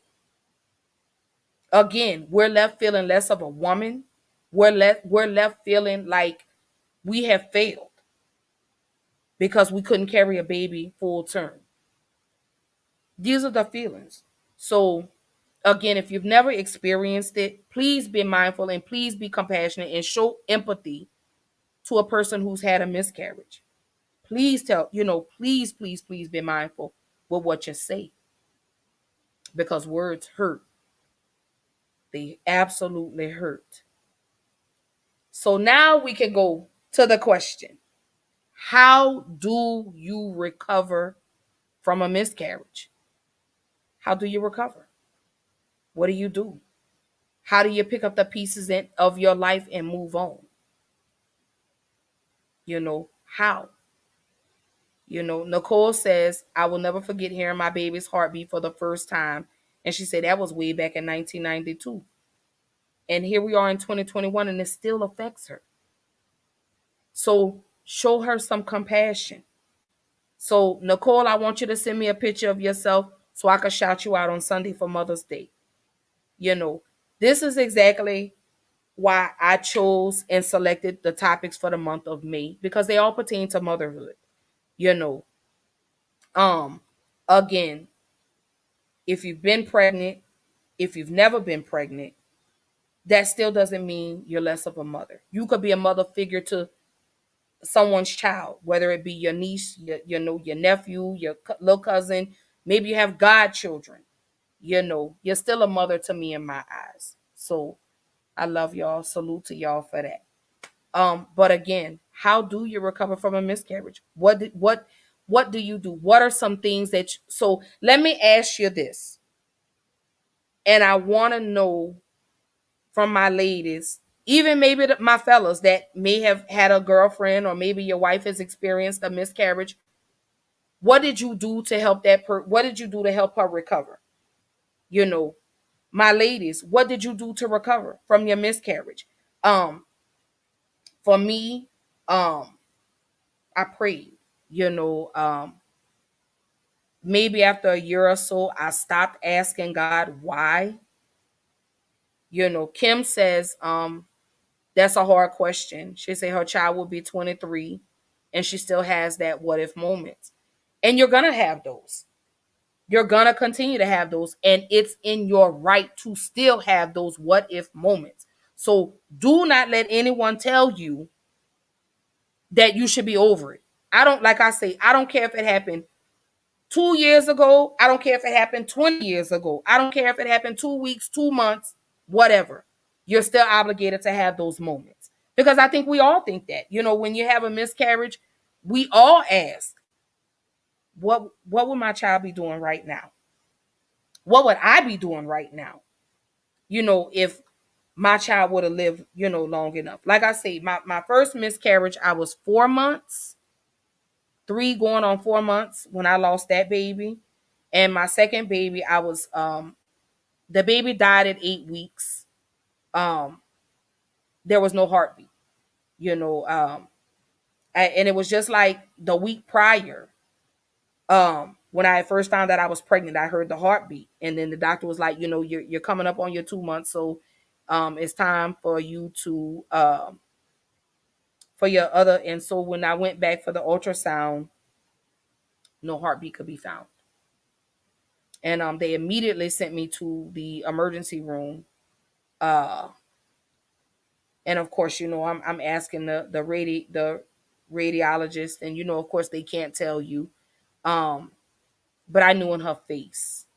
Again, we're left feeling less of a woman. We're left feeling like we have failed because we couldn't carry a baby full term. These are the feelings. So again, if you've never experienced it, please be mindful and please be compassionate and show empathy to a person who's had a miscarriage. Please please be mindful with what you say because words hurt. They absolutely hurt. So now we can go to the question. How do you recover from a miscarriage? How do you recover? What do you do? How do you pick up the pieces of your life and move on? How? Nicole says, I will never forget hearing my baby's heartbeat for the first time. And she said that was way back in 1992. And here we are in 2021 and it still affects her. So show her some compassion. So, Nicole, I want you to send me a picture of yourself so I can shout you out on Sunday for Mother's Day. This is exactly why I chose and selected the topics for the month of May because they all pertain to motherhood. You know, um, again, if you've been pregnant, if you've never been pregnant, that still doesn't mean you're less of a mother. You could be a mother figure to someone's child, whether it be your niece, your nephew, your little cousin. Maybe you have godchildren. You're still a mother to me in my eyes. So I love y'all. Salute to y'all for that. But again, how do you recover from a miscarriage? What do you do? What are some things so let me ask you this. And I want to know from my ladies, even maybe my fellas that may have had a girlfriend or maybe your wife has experienced a miscarriage. What did you do to help what did you do to help her recover? My ladies, what did you do to recover from your miscarriage? For me, I prayed. Maybe after a year or so, I stopped asking God why. Kim says, that's a hard question. She said her child will be 23 and she still has that what if moments. And you're gonna have those. You're gonna continue to have those, and it's in your right to still have those what if moments. So do not let anyone tell you that you should be over it. Like I say, I don't care if it happened 2 years ago. I don't care if it happened 20 years ago. I don't care if it happened 2 weeks, 2 months, whatever. You're still obligated to have those moments. Because I think we all think that. When you have a miscarriage, we all ask, what would my child be doing right now? What would I be doing right now? If my child would have lived, long enough. Like I say, my first miscarriage, I was 4 months, 4 months when I lost that baby. And my second baby, I was the baby died at 8 weeks. There was no heartbeat, and it was just like the week prior. When I first found out I was pregnant, I heard the heartbeat, and then the doctor was like, you're coming up on your 2 months, so It's time for you to for your other. And so when I went back for the ultrasound, no heartbeat could be found. And they immediately sent me to the emergency room. Uh, and of course, I'm asking the radiologist, and of course they can't tell you. Um, but I knew in her face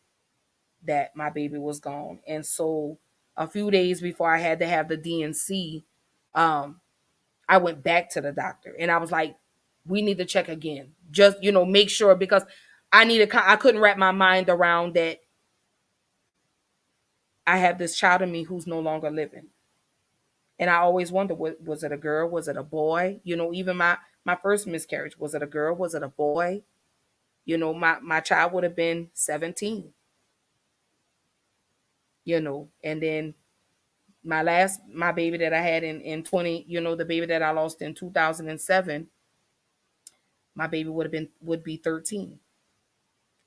that my baby was gone. And so a few days before I had to have the DNC, um, I went back to the doctor and I was like, we need to check again. Just, make sure, because I couldn't wrap my mind around that I have this child in me who's no longer living. And I always wonder, was it a girl? Was it a boy? Even my first miscarriage, was it a girl? Was it a boy? My child would have been 17, and then my baby that I had in 20, the baby that I lost in 2007, my baby would be 13.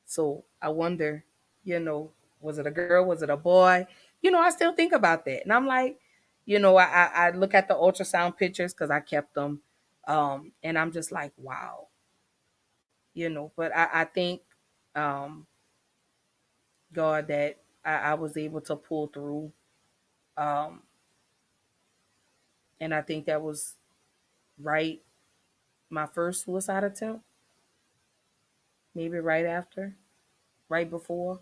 So I wonder, you know, was it a girl? Was it a boy? I still think about that. And I'm like, I look at the ultrasound pictures because I kept them. And I'm just like, wow, but I think um God that I was able to pull through. Um, and I think that was right my first suicide attempt, maybe right after, right before.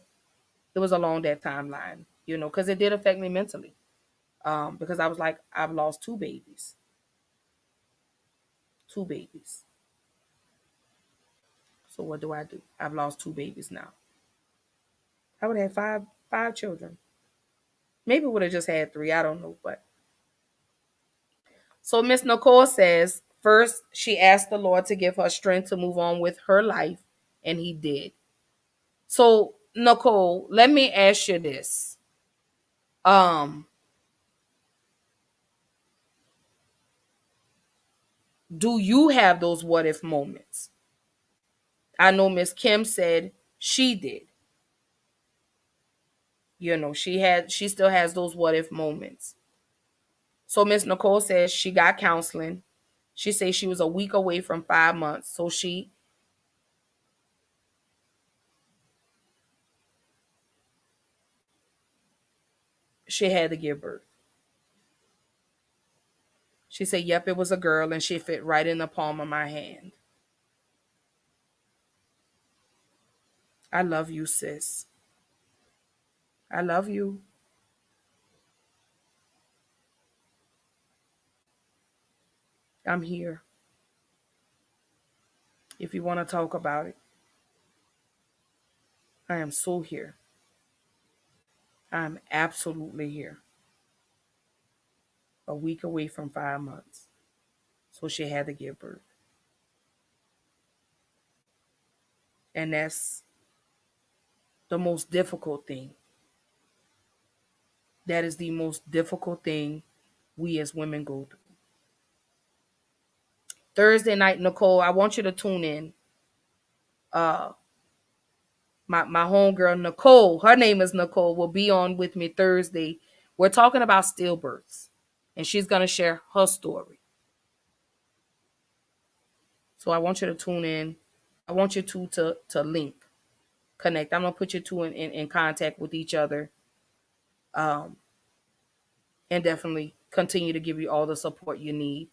It was along that timeline, because it did affect me mentally. Because I was like, I've lost two babies. So what do I do? I've lost two babies now. I would have five children. Maybe would have just had three. I don't know, but so Miss Nicole says first she asked the Lord to give her strength to move on with her life, and He did. So Nicole, let me ask you this: um, do you have those what if moments? I know Miss Kim said she did. She still has those what if moments. So Miss Nicole says she got counseling. She says she was a week away from 5 months. So she had to give birth. She said, yep, it was a girl and she fit right in the palm of my hand. I love you, sis. I love you. I'm here. If you want to talk about it, I am so here. I'm absolutely here. A week away from 5 months. So she had to give birth. And that's the most difficult thing. That is the most difficult thing we as women go through. Thursday night, Nicole, I want you to tune in. Uh, my homegirl Nicole, her name is Nicole, will be on with me Thursday. We're talking about stillbirths, and she's gonna share her story. So I want you to tune in. I want you two to link, connect. I'm gonna put you two in contact with each other, um, and definitely continue to give you all the support you need.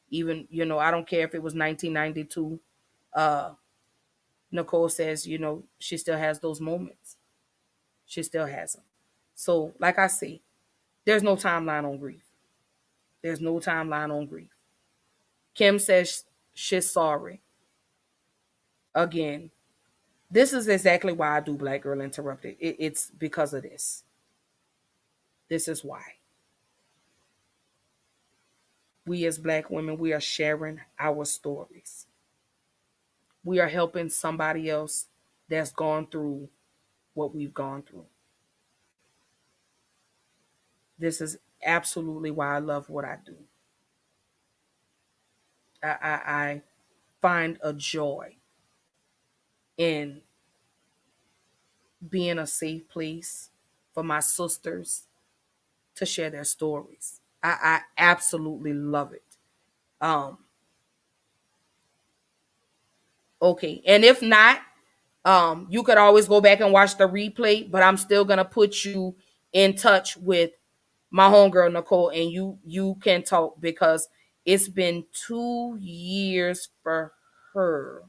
Even I don't care if it was 1992. Uh, Nicole says she still has those moments. She still has them. So like I say, there's no timeline on grief. There's no timeline on grief. Kim says she's sorry. Again, this is exactly why I do Black Girl Interrupted. It's because of this. This is why. We as Black women, we are sharing our stories. We are helping somebody else that's gone through what we've gone through. This is absolutely why I love what I do. I find a joy in being a safe place for my sisters to share their stories. I absolutely love it. Um, okay. And if not, you could always go back and watch the replay, but I'm still gonna put you in touch with my homegirl Nicole, and you can talk because it's been 2 years for her.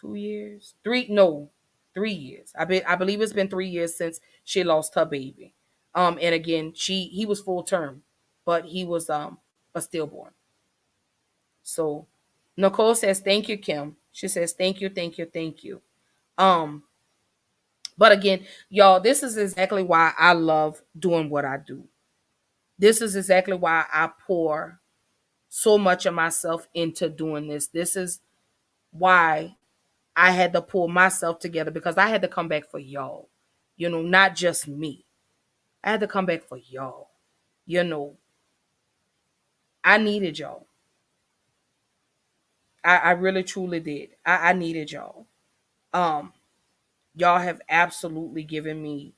2 years, 3 years. I believe it's been 3 years since she lost her baby. And again, he was full term, but he was a stillborn. So Nicole says, thank you, Kim. She says, thank you, thank you, thank you. Um, but again, y'all, this is exactly why I love doing what I do. This is exactly why I pour so much of myself into doing this. This is why I had to pull myself together because I had to come back for y'all. Not just me. I had to come back for y'all. You know, I needed y'all. I really truly did. I needed y'all. Um, y'all have absolutely given me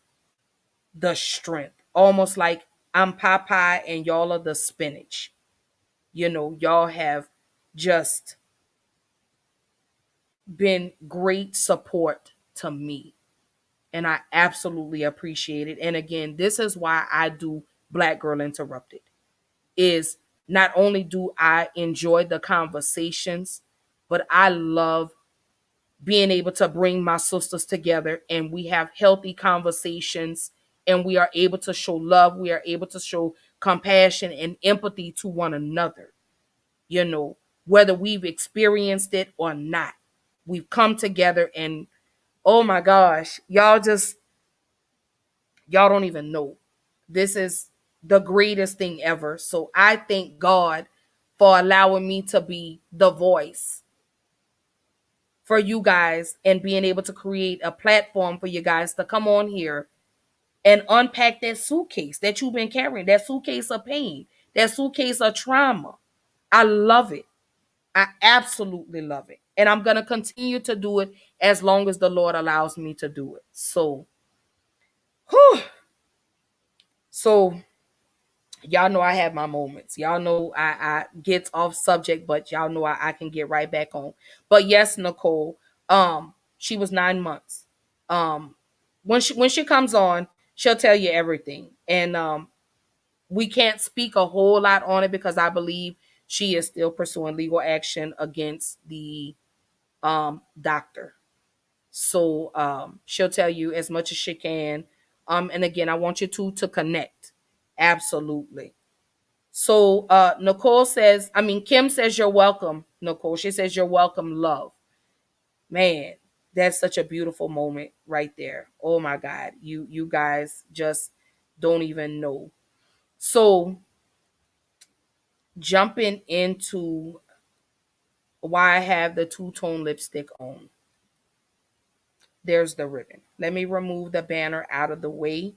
the strength. Almost like I'm Popeye and y'all are the spinach. Y'all have just been great support to me. And I absolutely appreciate it. And again, this is why I do Black Girl Interrupted. Is not only do I enjoy the conversations, but I love being able to bring my sisters together and we have healthy conversations and we are able to show love. We are able to show compassion and empathy to one another, whether we've experienced it or not. We've come together and oh my gosh, y'all don't even know. This is the greatest thing ever. So I thank God for allowing me to be the voice for you guys and being able to create a platform for you guys to come on here and unpack that suitcase that you've been carrying, that suitcase of pain, that suitcase of trauma. I love it. I absolutely love it. And I'm going to continue to do it as long as the Lord allows me to do it. Whew. So y'all know I have my moments. Y'all know I get off subject, but y'all know I can get right back on. But yes, Nicole, she was 9 months. Um, when she comes on, she'll tell you everything. And we can't speak a whole lot on it because I believe she is still pursuing legal action against the doctor. So she'll tell you as much as she can. And again, I want you to connect. Absolutely. So Kim says you're welcome, Nicole. She says you're welcome, love. Man, that's such a beautiful moment right there. Oh my God. You guys just don't even know. So jumping into why I have the two-tone lipstick on. There's the ribbon. Let me remove the banner out of the way.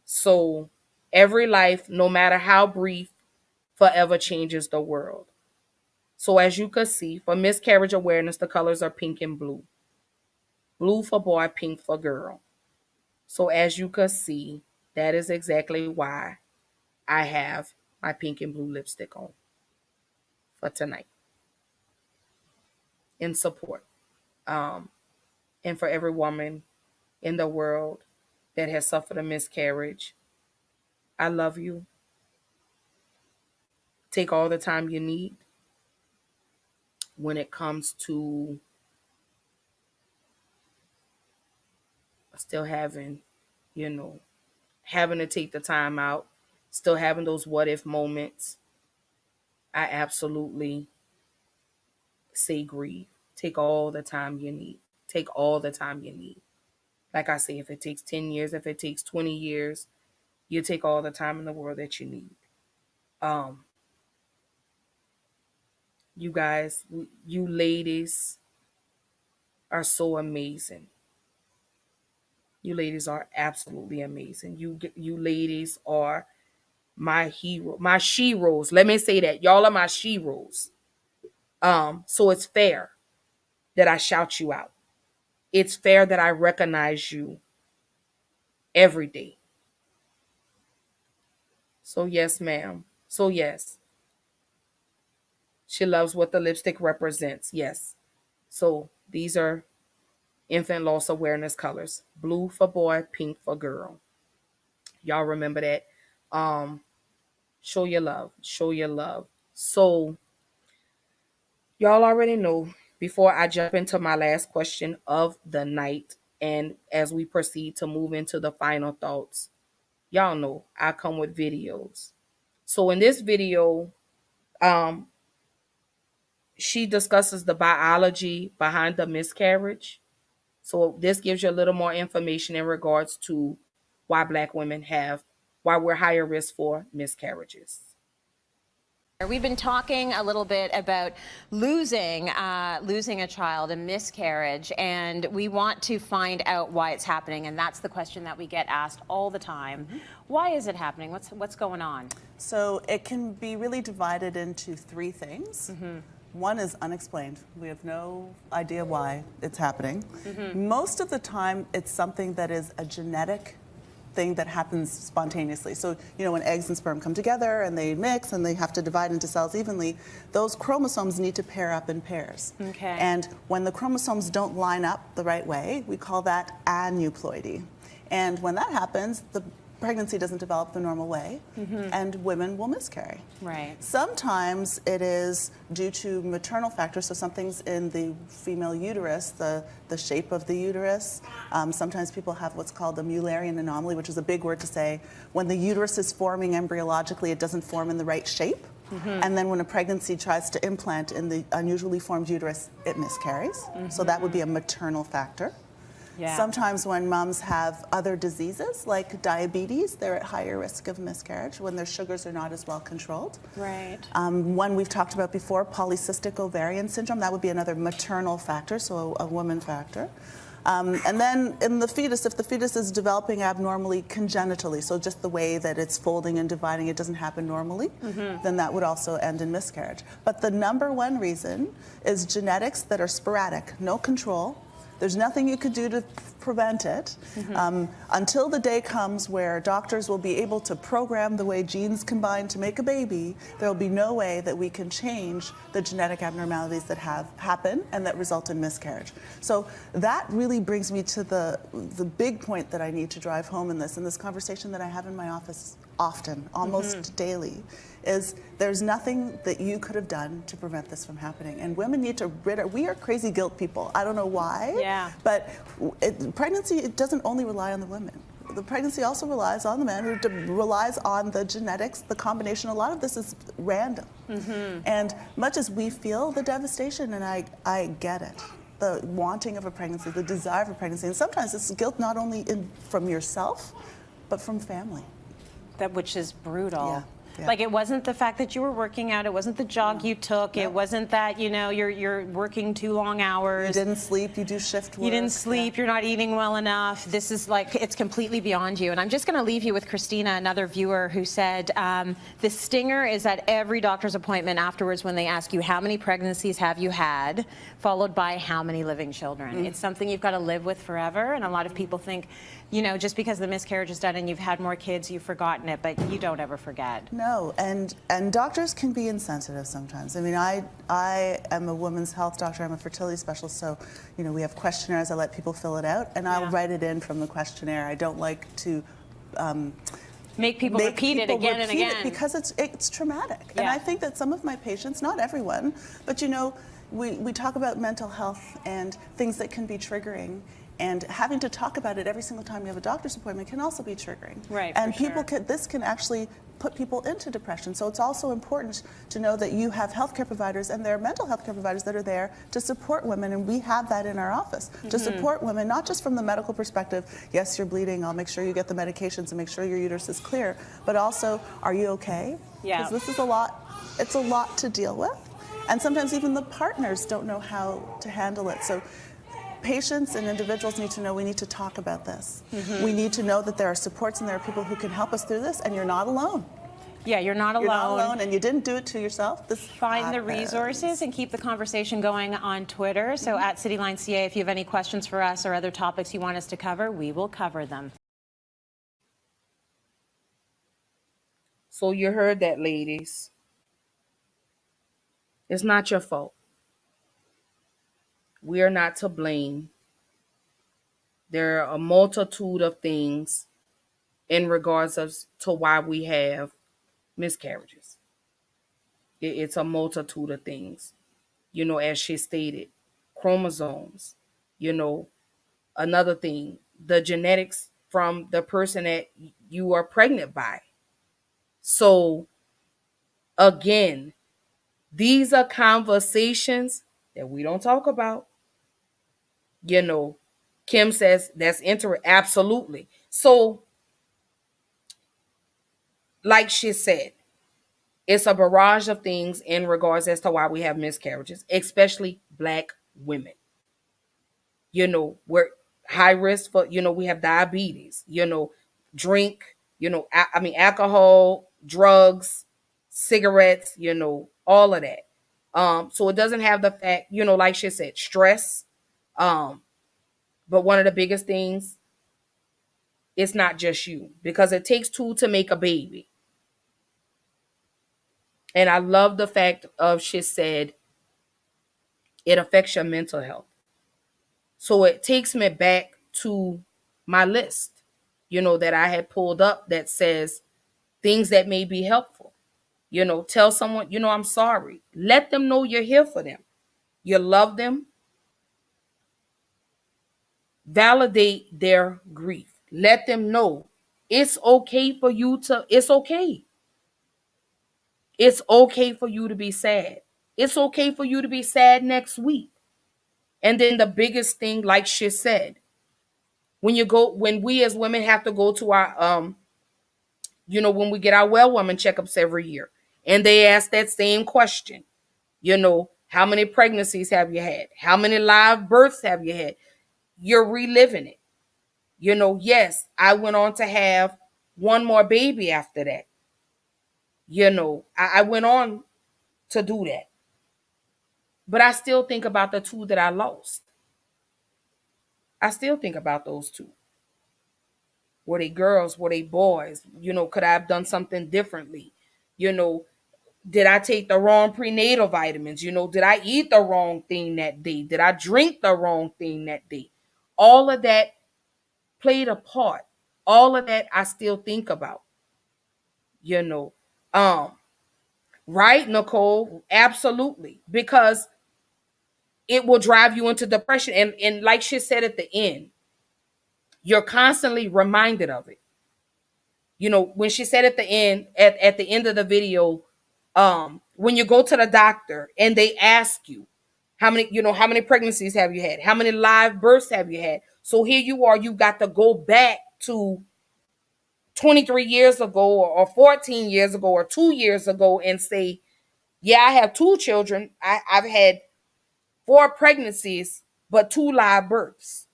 So every life, no matter how brief, forever changes the world. So as you can see, for miscarriage awareness, the colors are pink and blue. Blue for boy, pink for girl. So as you can see, that is exactly why I have my pink and blue lipstick on for tonight in support. Um, and for every woman in the world that has suffered a miscarriage, I love you. Take all the time you need when it comes to still having, you know, having to take the time out, still having those what if moments. I absolutely say grieve. Take all the time you need. Take all the time you need. Like I say, if it takes 10 years, if it takes 20 years, you take all the time in the world that you need. Um, you guys, you ladies are so amazing. You ladies are absolutely amazing. You ladies are my hero, my sheroes. Let me say that. Y'all are my sheroes. So it's fair that I shout you out. It's fair that I recognize you every day. So yes, ma'am. So yes, she loves what the lipstick represents. Yes. So these are infant loss awareness colors. Blue for boy, pink for girl. Y'all remember that. Um, show your love. Show your love. So y'all already know, before I jump into my last question of the night, and as we proceed to move into the final thoughts, y'all know I come with videos. So in this video, um, she discusses the biology behind the miscarriage. So this gives you a little more information in regards to why Black women why we're higher risk for miscarriages. We've been talking a little bit about losing a child, a miscarriage, and we want to find out why it's happening, and that's the question that we get asked all the time. Why is it happening? What's going on? So it can be really divided into three things. One is unexplained. We have no idea why it's happening. Most of the time, it's something that is a genetic thing that happens spontaneously. So, you know, when eggs and sperm come together and they mix and they have to divide into cells evenly, those chromosomes need to pair up in pairs. Okay. And when the chromosomes don't line up the right way, we call that aneuploidy. And when that happens, the pregnancy doesn't develop the normal way, and women will miscarry. Right. Sometimes it is due to maternal factors, so something's in the female uterus, the shape of the uterus. Sometimes people have what's called a Mullerian anomaly, which is a big word to say when the uterus is forming embryologically, it doesn't form in the right shape. And then when a pregnancy tries to implant in the unusually formed uterus, it miscarries. So that would be a maternal factor. Yeah. Sometimes when moms have other diseases like diabetes, they're at higher risk of miscarriage when their sugars are not as well controlled. Right. One we've talked about before, polycystic ovarian syndrome, that would be another maternal factor, so a woman factor. And then in the fetus, if the fetus is developing abnormally congenitally, so just the way that it's folding and dividing, it doesn't happen normally, then that would also end in miscarriage. But the number one reason is genetics that are sporadic, no control. There's nothing you could do to prevent it until the day comes where doctors will be able to program the way genes combine to make a baby. There will be no way that we can change the genetic abnormalities that have happened and that result in miscarriage. So that really brings me to the big point that I need to drive home in this conversation that I have in my office often, almost daily, is there's nothing that you could have done to prevent this from happening. And women need to we are crazy guilt people. I don't know why, but pregnancy, it doesn't only rely on the women. The pregnancy also relies on the man, who relies on the genetics, the combination. A lot of this is random. And much as we feel the devastation, and I get it, the wanting of a pregnancy, the desire for pregnancy, and sometimes it's guilt not only from yourself, but from family. Which is brutal. Yeah. Yeah. Like, it wasn't the fact that you were working out, it wasn't the jog you took, it wasn't that, you know, you're working too long hours. You didn't sleep, you do shift work. You didn't sleep, you're not eating well enough. This is like, it's completely beyond you. And I'm just going to leave you with Christina, another viewer, who said the stinger is at every doctor's appointment afterwards when they ask you how many pregnancies have you had, followed by how many living children. It's something you've got to live with forever, and a lot of people think, you know, just because the miscarriage is done and you've had more kids, you've forgotten it, but you don't ever forget. No, and doctors can be insensitive sometimes. I mean, I am a women's health doctor, I'm a fertility specialist, so, you know, we have questionnaires, I let people fill it out, and I'll write it in from the questionnaire. I don't like to make people repeat it again and again. Because it's traumatic. And I think that some of my patients, not everyone, but, you know, we talk about mental health and things that can be triggering. And having to talk about it every single time you have a doctor's appointment can also be triggering. Right. And this can actually put people into depression. So it's also important to know that you have healthcare providers, and there are mental health care providers that are there to support women, and we have that in our office to support women, not just from the medical perspective. Yes, you're bleeding. I'll make sure you get the medications and make sure your uterus is clear. But also, are you okay? Yeah. Because this is a lot. It's a lot to deal with, and sometimes even the partners don't know how to handle it. So patients and individuals need to know we need to talk about this. We need to know that there are supports and there are people who can help us through this, and you're not alone. Yeah, you're not alone. You're not alone, and you didn't do it to yourself. Find the resources and keep the conversation going on Twitter. So at CityLineCA, if you have any questions for us or other topics you want us to cover, we will cover them. So you heard that, ladies. It's not your fault. We are not to blame. There are a multitude of things in regards to why we have miscarriages. It's a multitude of things. As she stated, chromosomes, you know, another thing, the genetics from the person that you are pregnant by. So, again, these are conversations that we don't talk about. You know, Kim says that's absolutely. So, like she said, it's a barrage of things in regards as to why we have miscarriages, especially Black women. We're high risk for, we have diabetes, drink, alcohol, drugs, cigarettes, all of that. So it doesn't have the fact, like she said, stress. Um, but one of the biggest things, it's not just you, because it takes two to make a baby. And I love the fact of she said it affects your mental health. So it takes me back to my list, that I had pulled up that says things that may be helpful. Tell someone, I'm sorry. Let them know you're here for them. You love them. Validate their grief. Let them know it's okay for you to, it's okay. It's okay for you to be sad. It's okay for you to be sad next week. And then the biggest thing, like she said, when we as women have to go to our when we get our well woman checkups every year, and they ask that same question, how many pregnancies have you had? How many live births have you had? You're reliving it. Yes, I went on to have one more baby after that. I went on to do that. But I still think about the two that I lost. I still think about those two. Were they girls? Were they boys? Could I have done something differently? You know, did I take the wrong prenatal vitamins? Did I eat the wrong thing that day? Did I drink the wrong thing that day? All of that played a part. All of that I still think about. You know, um, right, Nicole? Absolutely. Because it will drive you into depression. And like she said at the end, you're constantly reminded of it. When she said at the end, at the end of the video, when you go to the doctor and they ask you how many pregnancies have you had, how many live births have you had, so here you are, you got to go back to 23 years ago or 14 years ago or 2 years ago and say, yeah, I have two children, I've had 4 pregnancies but 2 live births.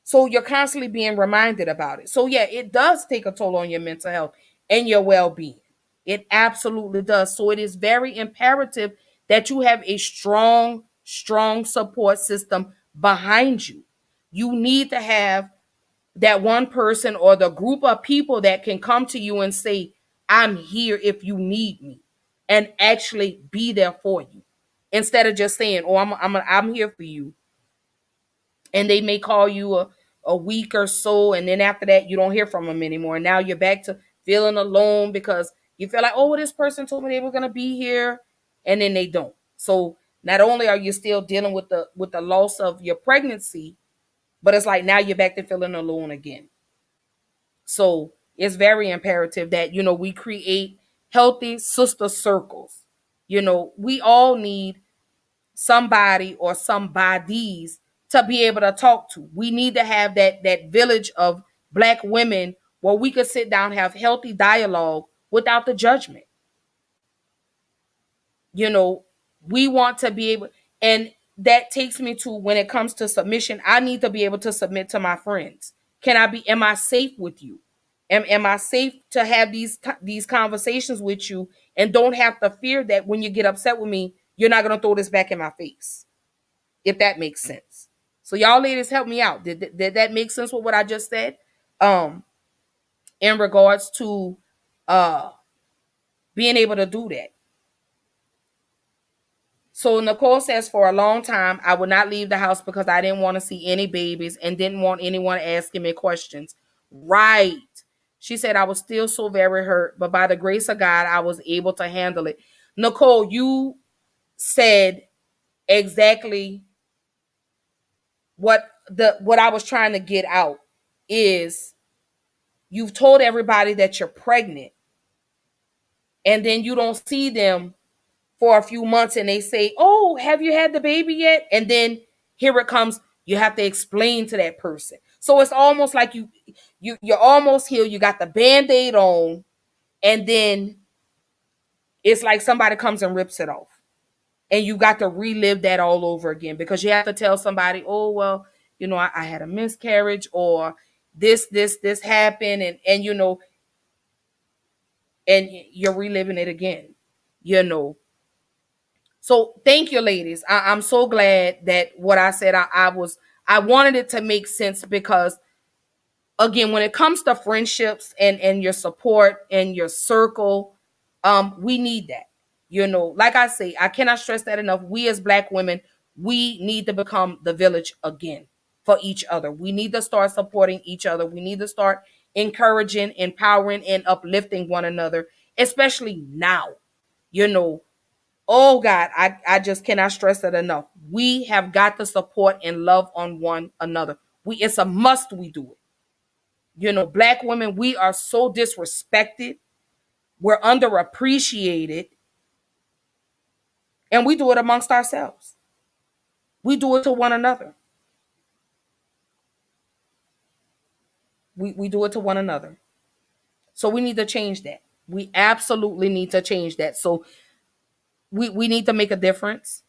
So you're constantly being reminded about it. So yeah, it does take a toll on your mental health and your well-being. It absolutely does. So it is very imperative that you have a strong, strong support system behind you. You need to have that one person or the group of people that can come to you and say, I'm here if you need me, and actually be there for you. Instead of just saying, oh, I'm here for you, and they may call you a week or so, and then after that you don't hear from them anymore, and now you're back to feeling alone because you feel like, oh, well, this person told me they were going to be here, and then they don't. So not only are you still dealing with the loss of your pregnancy, but it's like now you're back to feeling alone again. So it's very imperative that we create healthy sister circles. We all need somebody or somebodies to be able to talk to. We need to have that village of Black women where we could sit down, have healthy dialogue without the judgment. We want to be able, and that takes me to, when it comes to submission, I need to be able to submit to my friends. Am I safe with you? Am I safe to have these conversations with you and don't have to fear that when you get upset with me, you're not going to throw this back in my face? If that makes sense. So y'all ladies, help me out. Did that make sense with what I just said? In regards to uh being able to do that. So Nicole says, for a long time, I would not leave the house because I didn't want to see any babies and didn't want anyone asking me questions. Right. She said, I was still so very hurt, but by the grace of God, I was able to handle it. Nicole, you said exactly what I was trying to get out is you've told everybody that you're pregnant and then you don't see them for a few months and they say, "Oh, have you had the baby yet?" And then here it comes. You have to explain to that person. So it's almost like you're almost healed. You got the band-aid on, and then it's like somebody comes and rips it off. And you got to relive that all over again because you have to tell somebody, "Oh, well, I had a miscarriage or this happened," and and you're reliving it again, you know. So thank you, ladies. I'm so glad that what I said, I wanted it to make sense because again, when it comes to friendships and your support and your circle, we need that. Like I say, I cannot stress that enough. We as Black women, we need to become the village again for each other. We need to start supporting each other. We need to start encouraging, empowering, and uplifting one another, especially now. You know, Oh God, I just cannot stress that enough. We have got to support and love on one another. It's a must we do it. Black women, we are so disrespected. We're underappreciated. And we do it amongst ourselves. We do it to one another. We do it to one another. So we need to change that. We absolutely need to change that. So we need to make a difference.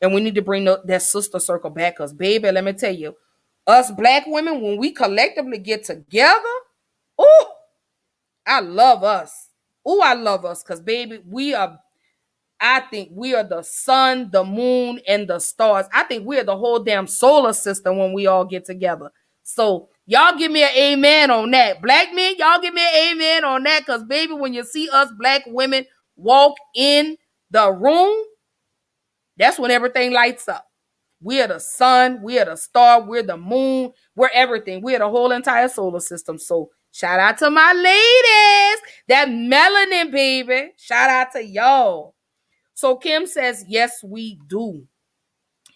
And we need to bring that sister circle back. Because, baby, let me tell you, us Black women, when we collectively get together, oh, I love us. Oh, I love us. Because, baby, I think we are the sun, the moon, and the stars. I think we are the whole damn solar system when we all get together. So, y'all give me an amen on that. Black men, y'all give me an amen on that. Because, baby, when you see us Black women walk in the room, that's when everything lights up. We are the sun, we are the star, we're the moon, we're everything. We are the whole entire solar system. So shout out to my ladies, that melanin baby. Shout out to y'all. So Kim says, yes, we do.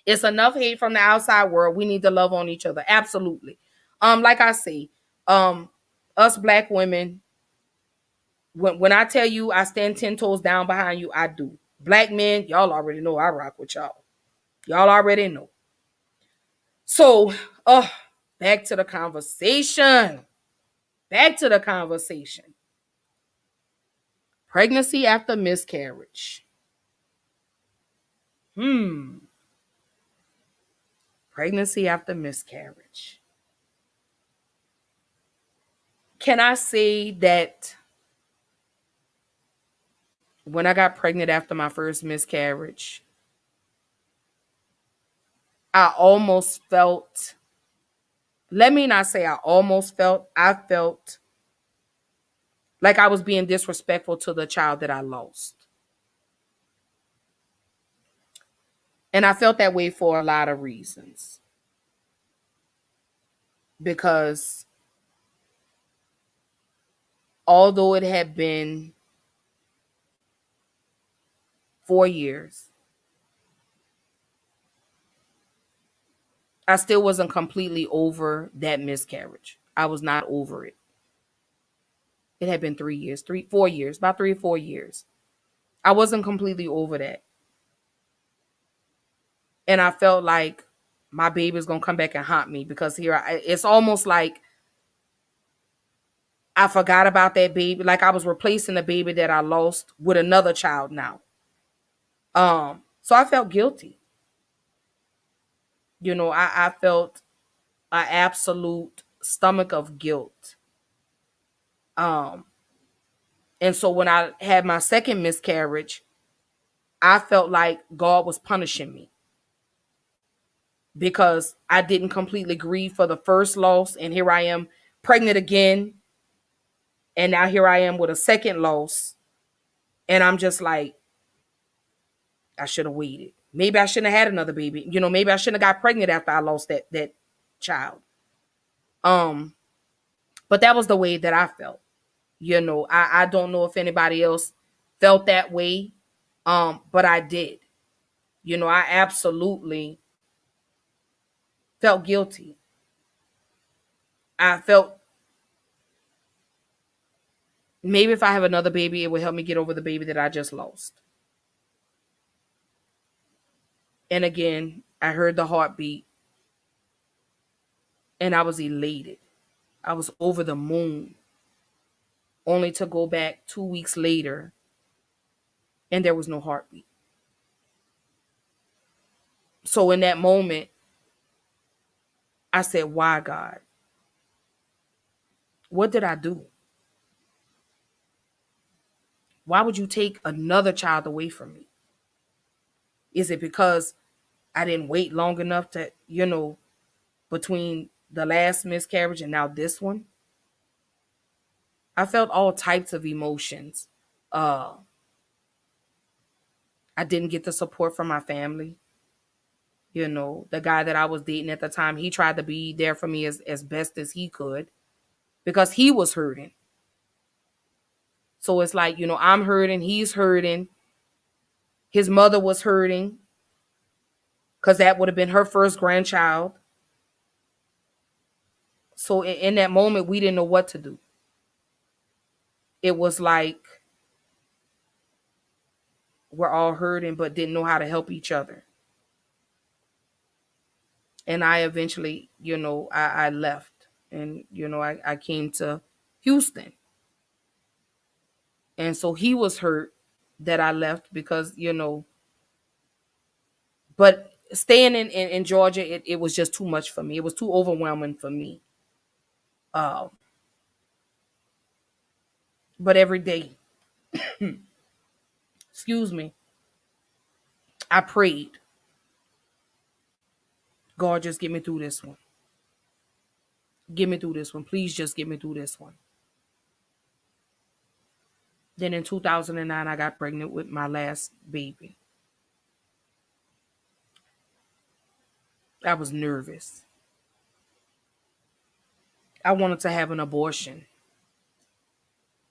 It's enough hate from the outside world. We need to love on each other. Absolutely. Like I say, us Black women, when I tell you I stand 10 toes down behind you, I do. Black men, y'all already know I rock with y'all. Y'all already know. So, back to the conversation. Back to the conversation. Pregnancy after miscarriage. Pregnancy after miscarriage. Can I say that when I got pregnant after my first miscarriage, I almost felt, let me not say I almost felt, I felt like I was being disrespectful to the child that I lost. And I felt that way for a lot of reasons. Because although it had been 4 years, I still wasn't completely over that miscarriage. I was not over it. It had been 3 years, 4 years, about 3 or 4 years. I wasn't completely over that. And I felt like my baby's going to come back and haunt me because it's almost like I forgot about that baby. Like I was replacing the baby that I lost with another child now. So I felt guilty. I felt an absolute stomach of guilt. And so when I had my second miscarriage, I felt like God was punishing me because I didn't completely grieve for the first loss. And here I am pregnant again. And now here I am with a second loss. And I'm just like, I should have waited. Maybe I shouldn't have had another baby. Maybe I shouldn't have got pregnant after I lost that child. But that was the way that I felt. I don't know if anybody else felt that way. But I did. I absolutely felt guilty. I felt maybe if I have another baby, it would help me get over the baby that I just lost. And again, I heard the heartbeat and I was elated. I was over the moon, only to go back 2 weeks later and there was no heartbeat. So in that moment, I said, why, God? What did I do? Why would you take another child away from me? Is it because I didn't wait long enough to, between the last miscarriage and now this one? I felt all types of emotions. I didn't get the support from my family. The guy that I was dating at the time, he tried to be there for me as best as he could because he was hurting. So it's like, I'm hurting, he's hurting. His mother was hurting because that would have been her first grandchild. So in that moment, we didn't know what to do. It was like we're all hurting, but didn't know how to help each other. And I eventually, I left and, I came to Houston. And so he was hurt that I left because, but staying in Georgia, it was just too much for me. It was too overwhelming for me. But every day, excuse me, I prayed, God, just get me through this one. Get me through this one. Please just get me through this one. Then in 2009, I got pregnant with my last baby. I was nervous. I wanted to have an abortion.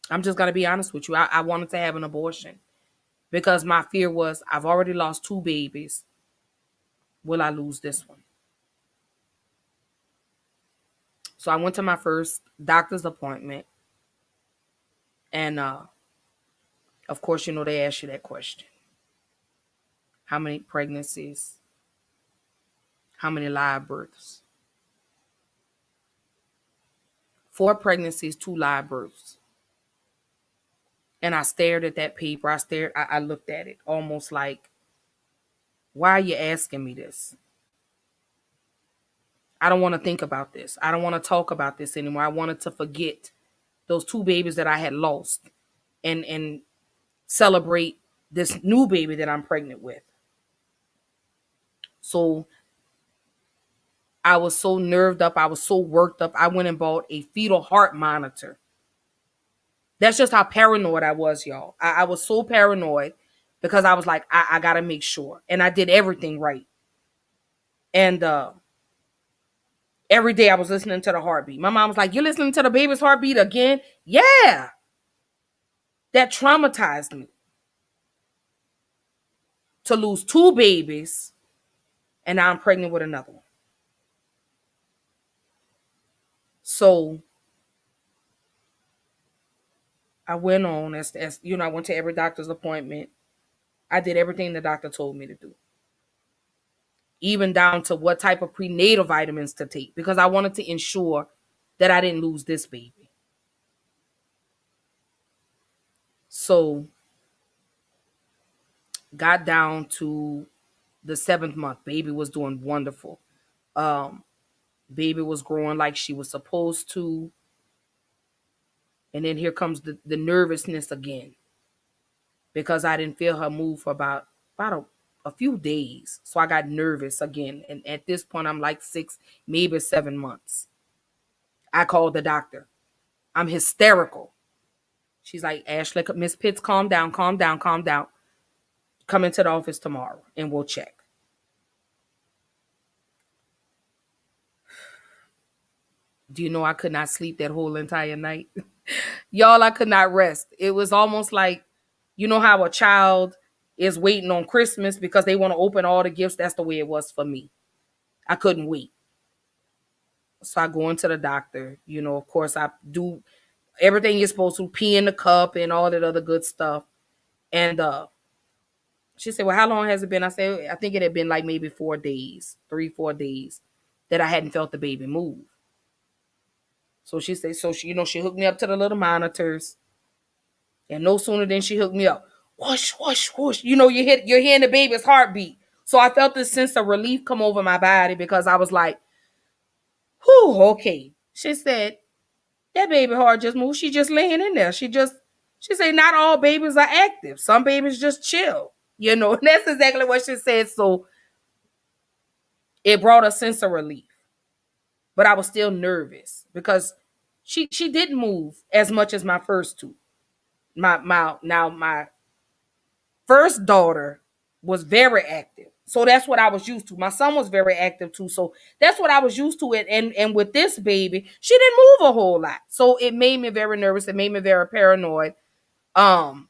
I'm just going to be honest with you. I wanted to have an abortion because my fear was I've already lost 2 babies. Will I lose this one? So I went to my first doctor's appointment. And of course, they ask you that question. How many pregnancies? How many live births? 4 pregnancies, 2 live births. And I stared at that paper. I looked at it almost like, why are you asking me this? I don't want to think about this. I don't want to talk about this anymore. I wanted to forget those 2 babies that I had lost and celebrate this new baby that I'm pregnant with. So I was so nerved up. I was so worked up. I went and bought a fetal heart monitor. That's just how paranoid I was, y'all. I was so paranoid because I was like, I got to make sure. And I did everything right. And every day I was listening to the heartbeat. My mom was like, you're listening to the baby's heartbeat again? Yeah. That traumatized me. To lose 2 babies and now I'm pregnant with another one. So I went on as I went to every doctor's appointment. I did everything the doctor told me to do. Even down to what type of prenatal vitamins to take because I wanted to ensure that I didn't lose this baby. So got down to the 7th month. Baby was doing wonderful. Baby was growing like she was supposed to. And then here comes the nervousness again because I didn't feel her move for about a few days. So I got nervous again. And at this point, I'm like 6, maybe 7 months. I called the doctor. I'm hysterical. She's like, Ashley, Miss Pitts, calm down, calm down, calm down. Come into the office tomorrow and we'll check. Do you know I could not sleep that whole entire night? Y'all, I could not rest. It was almost like, you know how a child is waiting on Christmas because they want to open all the gifts. That's the way it was for me. I couldn't wait. So I go into the doctor. You know, of course, I do everything you're supposed to, pee in the cup and all that other good stuff. And she said, well, how long has it been? I said, I think it had been like maybe 4 days, 3-4 days that I hadn't felt the baby move. So she said, so she, she hooked me up to the little monitors. And no sooner than she hooked me up, whoosh, whoosh, whoosh. You're hearing the baby's heartbeat. So I felt this sense of relief come over my body because I was like, whew, okay. She said, that baby heart just moved. She just laying in there. She said, not all babies are active. Some babies just chill. And that's exactly what she said. So it brought a sense of relief. But I was still nervous because she didn't move as much as my first two. My first daughter was very active. So that's what I was used to. My son was very active too. So that's what I was used to. And with this baby, she didn't move a whole lot. So it made me very nervous. It made me very paranoid. So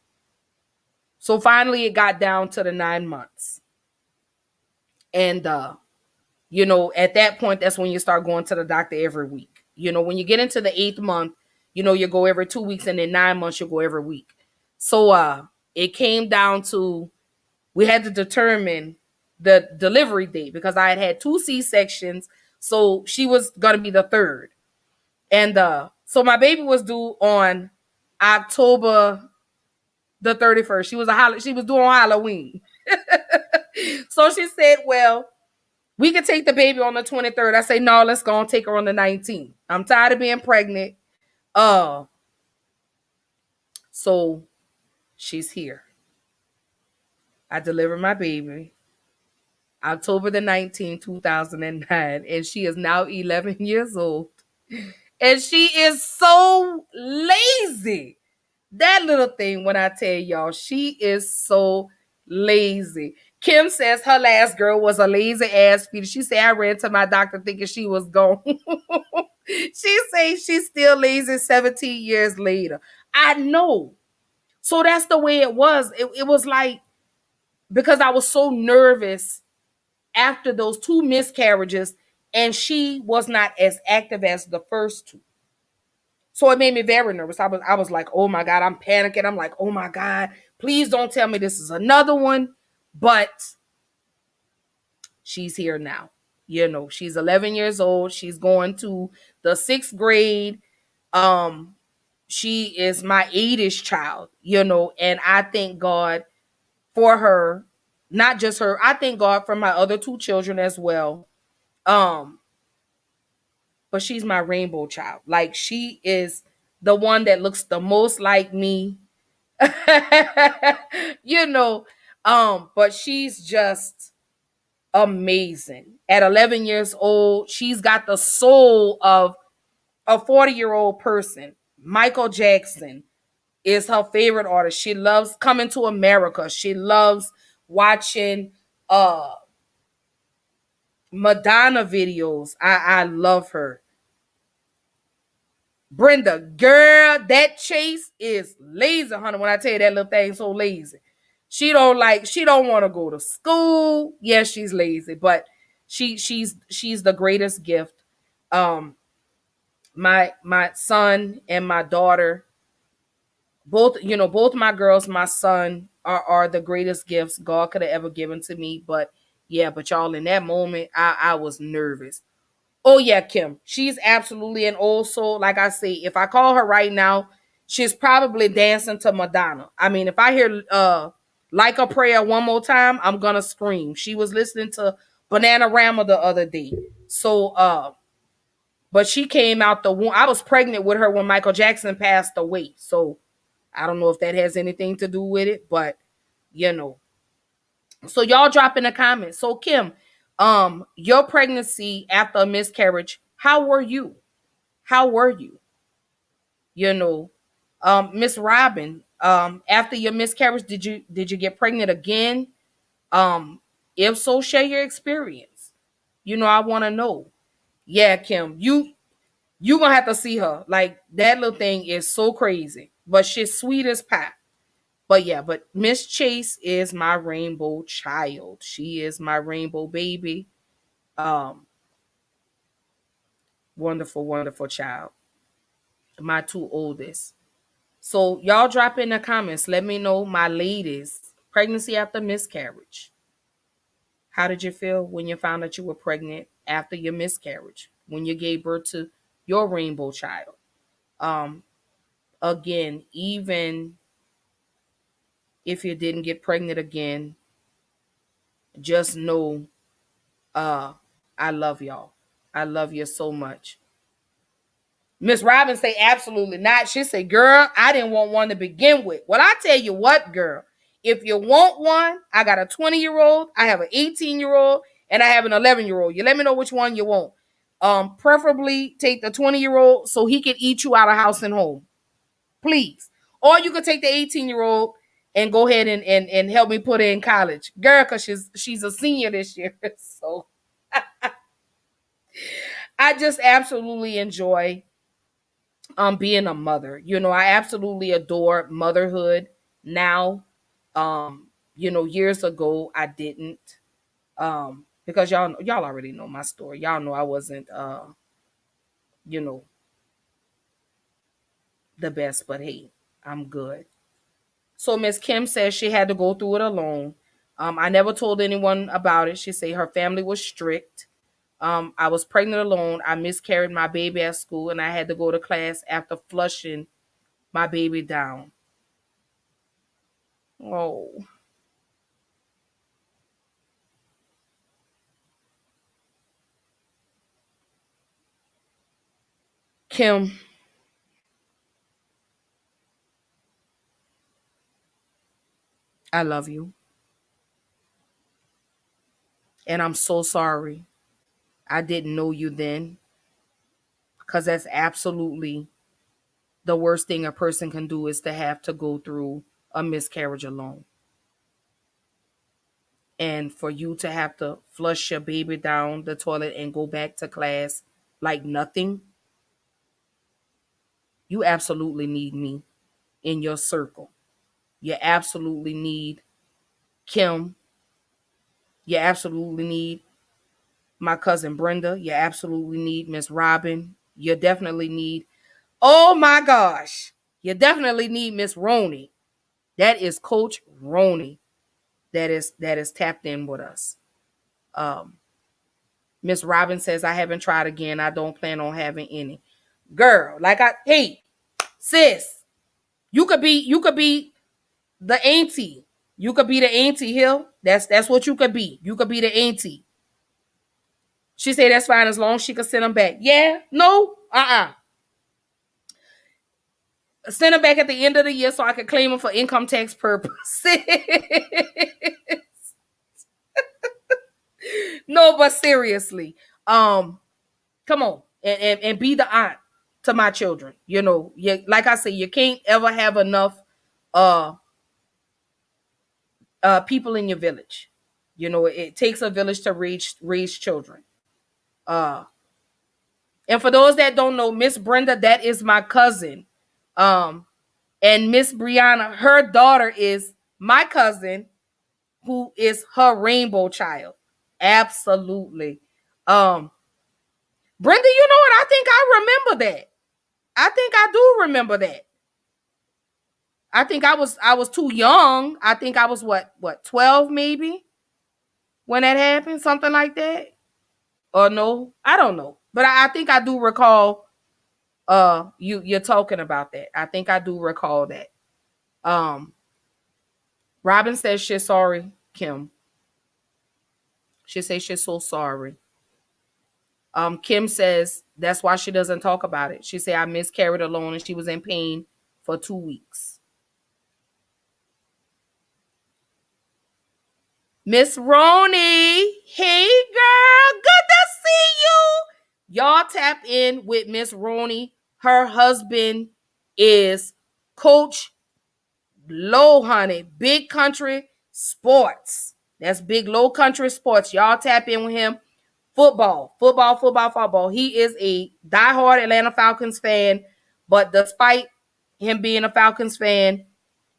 finally it got down to the 9 months. And at that point, that's when you start going to the doctor every week. When you get into the 8th month, you go every 2 weeks, and then 9 months you go every week. So it came down to, we had to determine the delivery date because I had 2 C-sections. So she was going to be the 3rd. And so my baby was due on October the 31st. She was due on Halloween. So she said, well, we could take the baby on the 23rd. I say, no, let's go and take her on the 19th. I'm tired of being pregnant. So she's here. I delivered my baby October the 19th, 2009, and she is now 11 years old. And she is so lazy. That little thing, when I tell y'all, she is so lazy. Kim says her last girl was a lazy ass feeder. She said, I ran to my doctor thinking she was gone. She says she's still lazy 17 years later. I know. So that's the way it was. It was like, because I was so nervous after those 2 miscarriages, and she was not as active as the first 2. So it made me very nervous. I was like, oh my God, I'm panicking. I'm like, oh my God, please don't tell me this is another one. But she's here now. She's 11 years old. She's going to the 6th grade. She is my 8th child, and I thank God for her. Not just her. I thank God for my other 2 children as well. But she's my rainbow child. Like, she is the one that looks the most like me. But she's just amazing. At 11 years old, she's got the soul of a 40-year-old person. Michael Jackson is her favorite artist. She loves Coming to America. She loves watching Madonna videos. I love her. Brenda, girl, that Chase is lazy, honey. When I tell you that little thing's so lazy. She don't want to go to school. Yes, she's lazy, but she's the greatest gift. My son and my daughter, both my girls, my son are the greatest gifts God could have ever given to me. But y'all, in that moment, I was nervous. Oh yeah, Kim. She's absolutely, and also, like I say, if I call her right now, she's probably dancing to Madonna. I mean, if I hear Like a Prayer one more time, I'm gonna scream. She was listening to Bananarama the other day. So but she came out the womb. I was pregnant with her when Michael Jackson passed away. So I don't know if that has anything to do with it, but So y'all drop in the comments. So Kim, your pregnancy after a miscarriage, how were you? How were you? Miss Robin, after your miscarriage, did you get pregnant again? If so, share your experience. I want to know. Yeah, Kim, you gonna have to see her. Like that little thing is so crazy, but she's sweet as pie. But yeah, but Miss Chase is my rainbow child. She is my rainbow baby. Um, Wonderful, wonderful child. My two oldest. So y'all drop in the comments. Let me know, my ladies, pregnancy after miscarriage. How did you feel when you found that you were pregnant after your miscarriage? When you gave birth to your rainbow child? Um, Again, even if you didn't get pregnant again, just know I love y'all. I love you so much. Miss Robin say absolutely not. She say, girl, I didn't want one to begin with. Well, I tell you what, girl, if you want one, I got a 20-year-old, I have an 18-year-old, and I have an 11-year-old. You let me know which one you want. Preferably take the 20-year-old so he can eat you out of house and home. Please. Or you could take the 18-year-old and go ahead and help me put her in college. Girl, because she's a senior this year. So I just absolutely enjoy being a mother. I absolutely adore motherhood now. Years ago I didn't. Because y'all already know my story. Y'all know I wasn't you know, the best, but hey, I'm good. So Miss Kim says she had to go through it alone. I never told anyone about it. She said her family was strict. I was pregnant alone. I miscarried my baby at school and I had to go to class after flushing my baby down. Oh, Kim, I love you. And I'm so sorry I didn't know you then, because that's absolutely the worst thing a person can do is to have to go through a miscarriage alone. And for you to have to flush your baby down the toilet and go back to class like nothing, you absolutely need me in your circle. You absolutely need Kim. You absolutely need my cousin Brenda. You absolutely need Miss Robin. You definitely need, oh my gosh, you definitely need Miss Roney. That is Coach Roney that is tapped in with us. Um, Miss Robin says, I haven't tried again. I don't plan on having any. Girl, hey, sis, you could be the auntie. You could be the auntie here. That's what you could be. You could be the auntie. She said that's fine as long as she could send them back. Yeah, no, send them back at the end of the year so I could claim them for income tax purposes. No, but seriously, come on and be the aunt to my children. Like I say, you can't ever have enough uh people in your village. It takes a village to raise children. Uh and for those that don't know, Miss Brenda, that is my cousin. Um and Miss Brianna, her daughter is my cousin, who is her rainbow child. Absolutely. Brenda, you know what? I think I remember that. I think I do remember that. I think I was too young. I think I was what 12 maybe when that happened, something like that. Or no, I don't know. But I think I do recall you're talking about that. I think I do recall that. Um Robin says she's sorry, Kim. She says she's so sorry. Kim says that's why she doesn't talk about it. She said I miscarried alone and she was in pain for 2 weeks. Miss Roni, hey girl, good to see you. Y'all tap in with Miss Roni. Her husband is Coach Low, honey. Big Country Sports. That's Big Low Country Sports. Y'all tap in with him. Football. He is a diehard Atlanta Falcons fan, but despite him being a Falcons fan,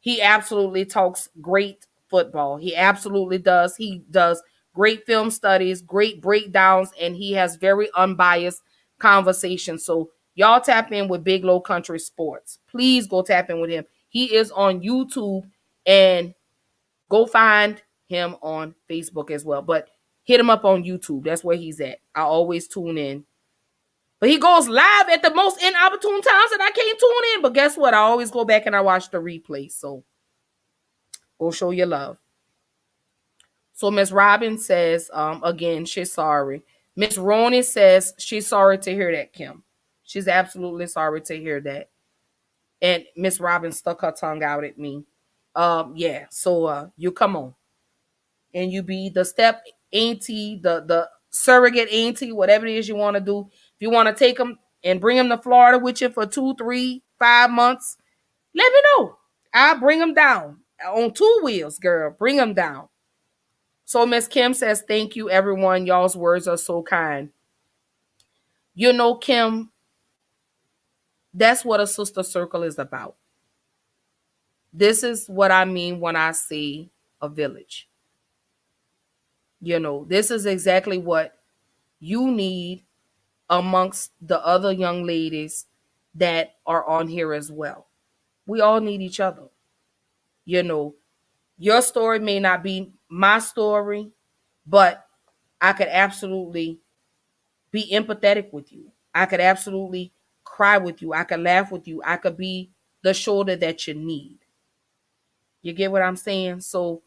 he absolutely talks great football. He absolutely does. He does great film studies, great breakdowns, and he has very unbiased conversations. So y'all tap in with Big Low Country Sports. Please go tap in with him. He is on YouTube, and go find him on Facebook as well. But hit him up on YouTube. That's where he's at. I always tune in. But he goes live at the most inopportune times and I can't tune in. But guess what? I always go back and I watch the replay. So go show your love. So Miss Robin says, again, she's sorry. Miss Roney says she's sorry to hear that, Kim. She's absolutely sorry to hear that. And Miss Robin stuck her tongue out at me. Yeah, so you come on. And you be the step auntie, the surrogate auntie, whatever it is you want to do. If you want to take them and bring them to Florida with you for 2, 3, 5 months, let me know. I'll bring them down on 2 wheels, girl. Bring them down. So Miss Kim says, thank you, everyone. Y'all's words are so kind. You know, Kim, that's what a sister circle is about. This is what I mean when I say a village. You know, this is exactly what you need amongst the other young ladies that are on here as well. We all need each other. You know, your story may not be my story, but I could absolutely be empathetic with you. I could absolutely cry with you. I could laugh with you. I could be the shoulder that you need. You get what I'm saying? So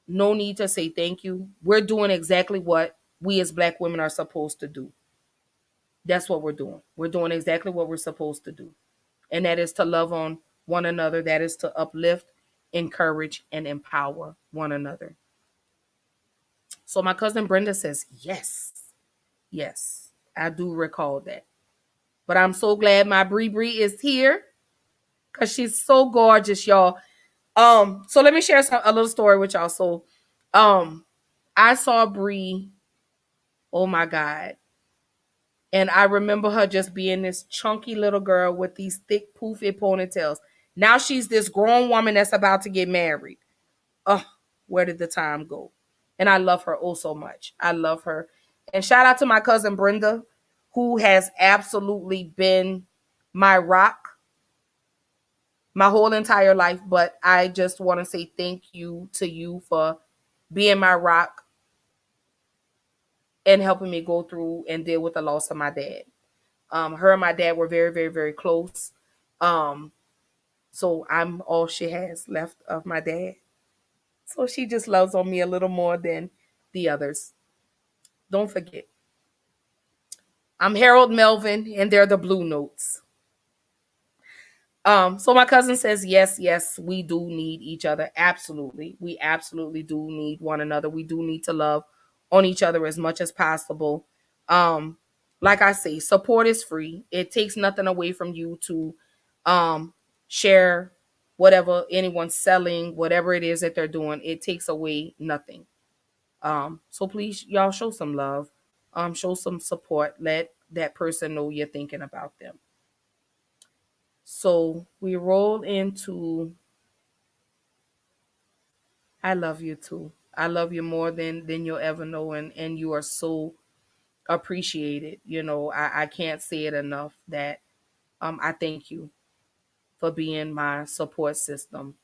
no need to say thank you. We're doing exactly what we as Black women are supposed to do. That's what we're doing. We're doing exactly what we're supposed to do. And that is to love on one another. That is to uplift, encourage, and empower one another. So my cousin Brenda says, yes. Yes, I do recall that. But I'm so glad my Bree is here because she's so gorgeous, y'all. So let me share a little story with y'all. So I saw Bree, oh my God. And I remember her just being this chunky little girl with these thick, poofy ponytails. Now she's this grown woman that's about to get married. Oh, where did the time go? And I love her oh so much. I love her. And shout out to my cousin Brenda, who has absolutely been my rock my whole entire life. But I just want to say thank you to you for being my rock and helping me go through and deal with the loss of my dad. Her and my dad were very, very, very close. So I'm all she has left of my dad. So she just loves on me a little more than the others. Don't forget. I'm Harold Melvin, and they're the Blue Notes. So my cousin says, yes, we do need each other. Absolutely. We absolutely do need one another. We do need to love on each other as much as possible. Like I say, support is free. It takes nothing away from you to share whatever anyone's selling, whatever it is that they're doing. It takes away nothing. So please, y'all show some love. Show some support. Let that person know you're thinking about them. So we roll into I love you too. I love you more than you'll ever know, and you are so appreciated. You know, I can't say it enough that I thank you for being my support system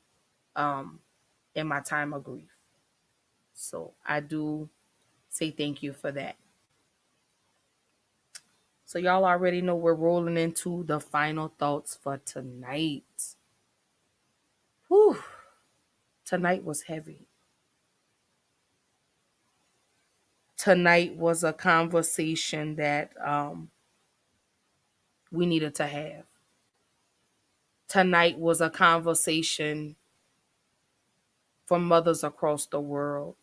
in my time of grief. So I do say thank you for that. So y'all already know we're rolling into the final thoughts for tonight. Whew. Tonight was heavy. Tonight was a conversation that we needed to have. Tonight was a conversation for mothers across the world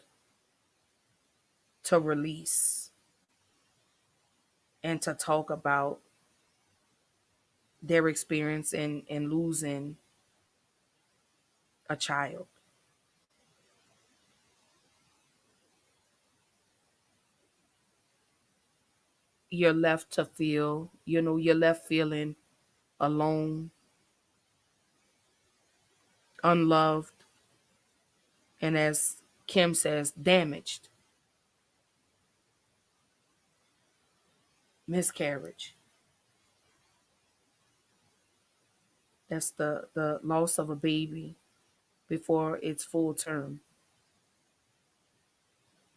to release and to talk about their experience in losing a child. You're left to feel, you're left feeling alone, unloved, and as Kim says, damaged. Miscarriage. That's the loss of a baby before its full term,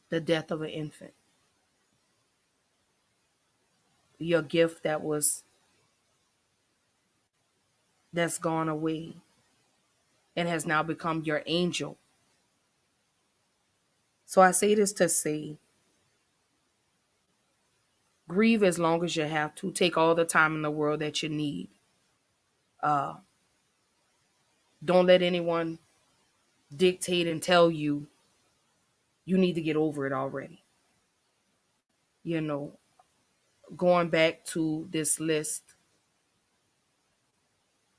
the death of an infant. Your gift that's gone away and has now become your angel. So I say this to say, grieve as long as you have to. Take all the time in the world that you need. Don't let anyone dictate and tell you you need to get over it already. You know, going back to this list,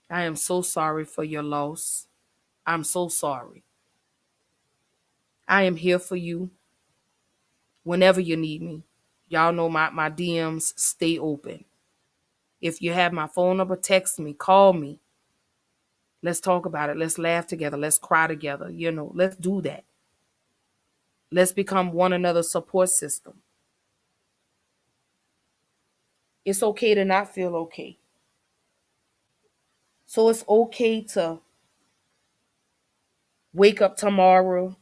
I am so sorry for your loss. I'm so sorry. I am here for you whenever you need me. Y'all know my DMs stay open. If you have my phone number, text me, call me. Let's talk about it. Let's laugh together. Let's cry together. Let's do that. Let's become one another's support system. It's okay to not feel okay. So it's okay to wake up tomorrow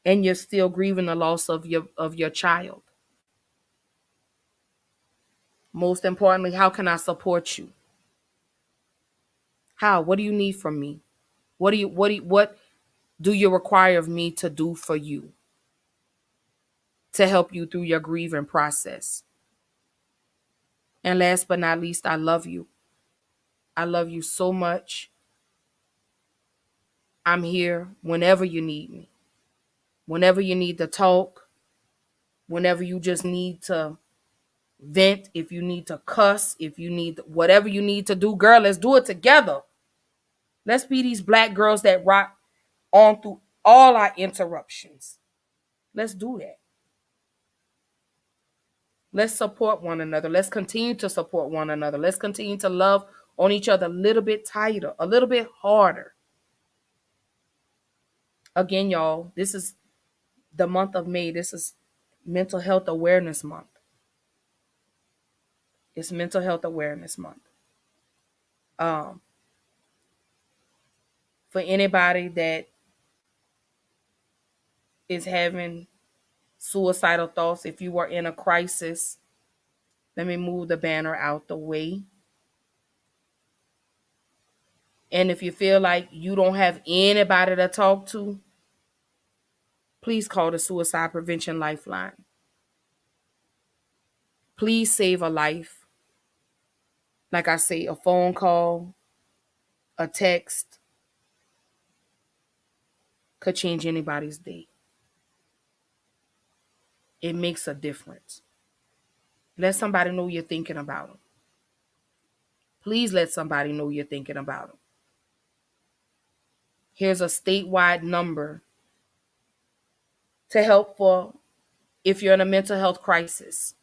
and you're still grieving the loss of your child. Most importantly, how can I support you? How? What do you need from me? What do you require of me to do for you to help you through your grieving process? And last but not least, I love you. I love you so much. I'm here whenever you need me. Whenever you need to talk, whenever you just need to vent, if you need to cuss, if you need whatever you need to do, girl, let's do it together. Let's be these black girls that rock on through all our interruptions. Let's do that. Let's support one another. Let's continue to support one another. Let's continue to love on each other a little bit tighter, a little bit harder. Again, y'all, this is the month of May. This is Mental Health Awareness Month. It's Mental Health Awareness Month. For anybody that is having suicidal thoughts, if you are in a crisis, let me move the banner out the way. And if you feel like you don't have anybody to talk to, please call the Suicide Prevention Lifeline. Please save a life. Like I say, a phone call, a text could change anybody's day. It makes a difference. Let somebody know you're thinking about them. Please let somebody know you're thinking about them. Here's a statewide number to help for if you're in a mental health crisis.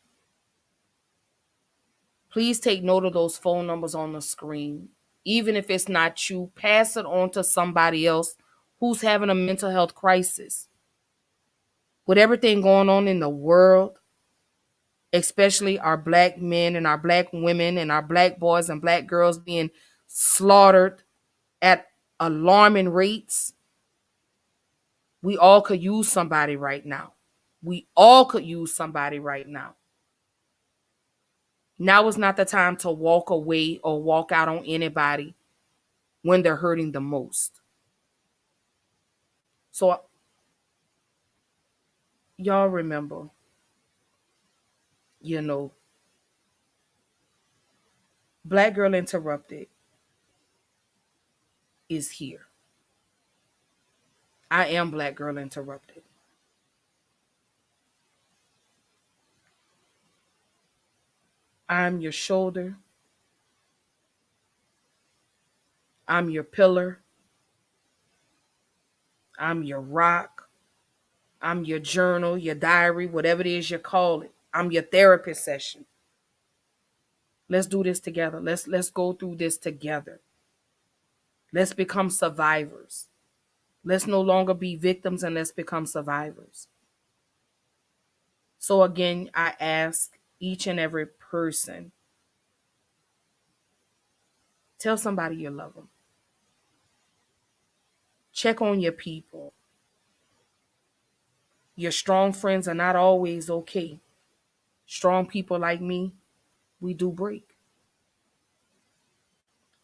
Please take note of those phone numbers on the screen. Even if it's not you, pass it on to somebody else who's having a mental health crisis. With everything going on in the world, especially our black men and our black women and our black boys and black girls being slaughtered at alarming rates, we all could use somebody right now. We all could use somebody right now. Now is not the time to walk away or walk out on anybody when they're hurting the most. So y'all remember, Black Girl Interrupted is here. I am Black Girl Interrupted. I'm your shoulder. I'm your pillar. I'm your rock. I'm your journal, your diary, whatever it is you call it. I'm your therapist session. Let's do this together. Let's go through this together. Let's become survivors. Let's no longer be victims and let's become survivors. So again, I ask each and every person, tell somebody you love them. Check on your people. Your strong friends are not always okay. Strong people like me, we do break.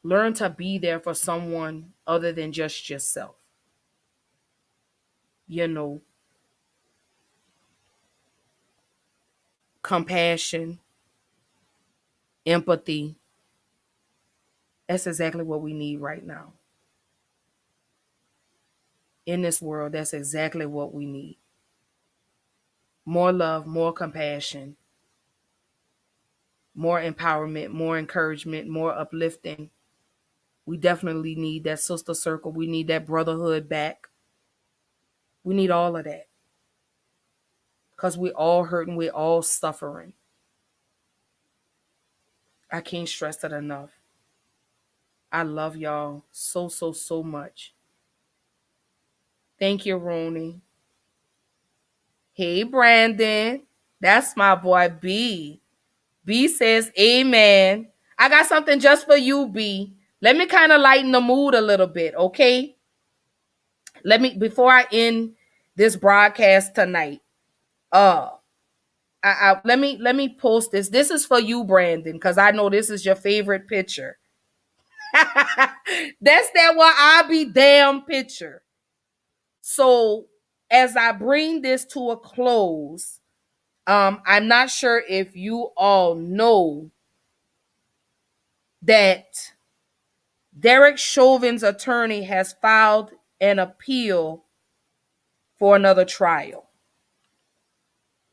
Learn to be there for someone other than just yourself. You know, compassion, empathy. That's exactly what we need right now. In this world, that's exactly what we need. More love, more compassion, more empowerment, more encouragement, more uplifting. We definitely need that sister circle. We need that brotherhood back. We need all of that. Because we all hurting, we all suffering. I can't stress it enough. I love y'all so, so, so much. Thank you, Rooney. Hey, Brandon. That's my boy, B. B says, amen. I got something just for you, B. Let me kind of lighten the mood a little bit, okay? Before I end this broadcast tonight, let me post this. This is for you, Brandon, because I know this is your favorite picture. That's that what I be damn picture. So as I bring this to a close, I'm not sure if you all know that Derek Chauvin's attorney has filed an appeal for another trial.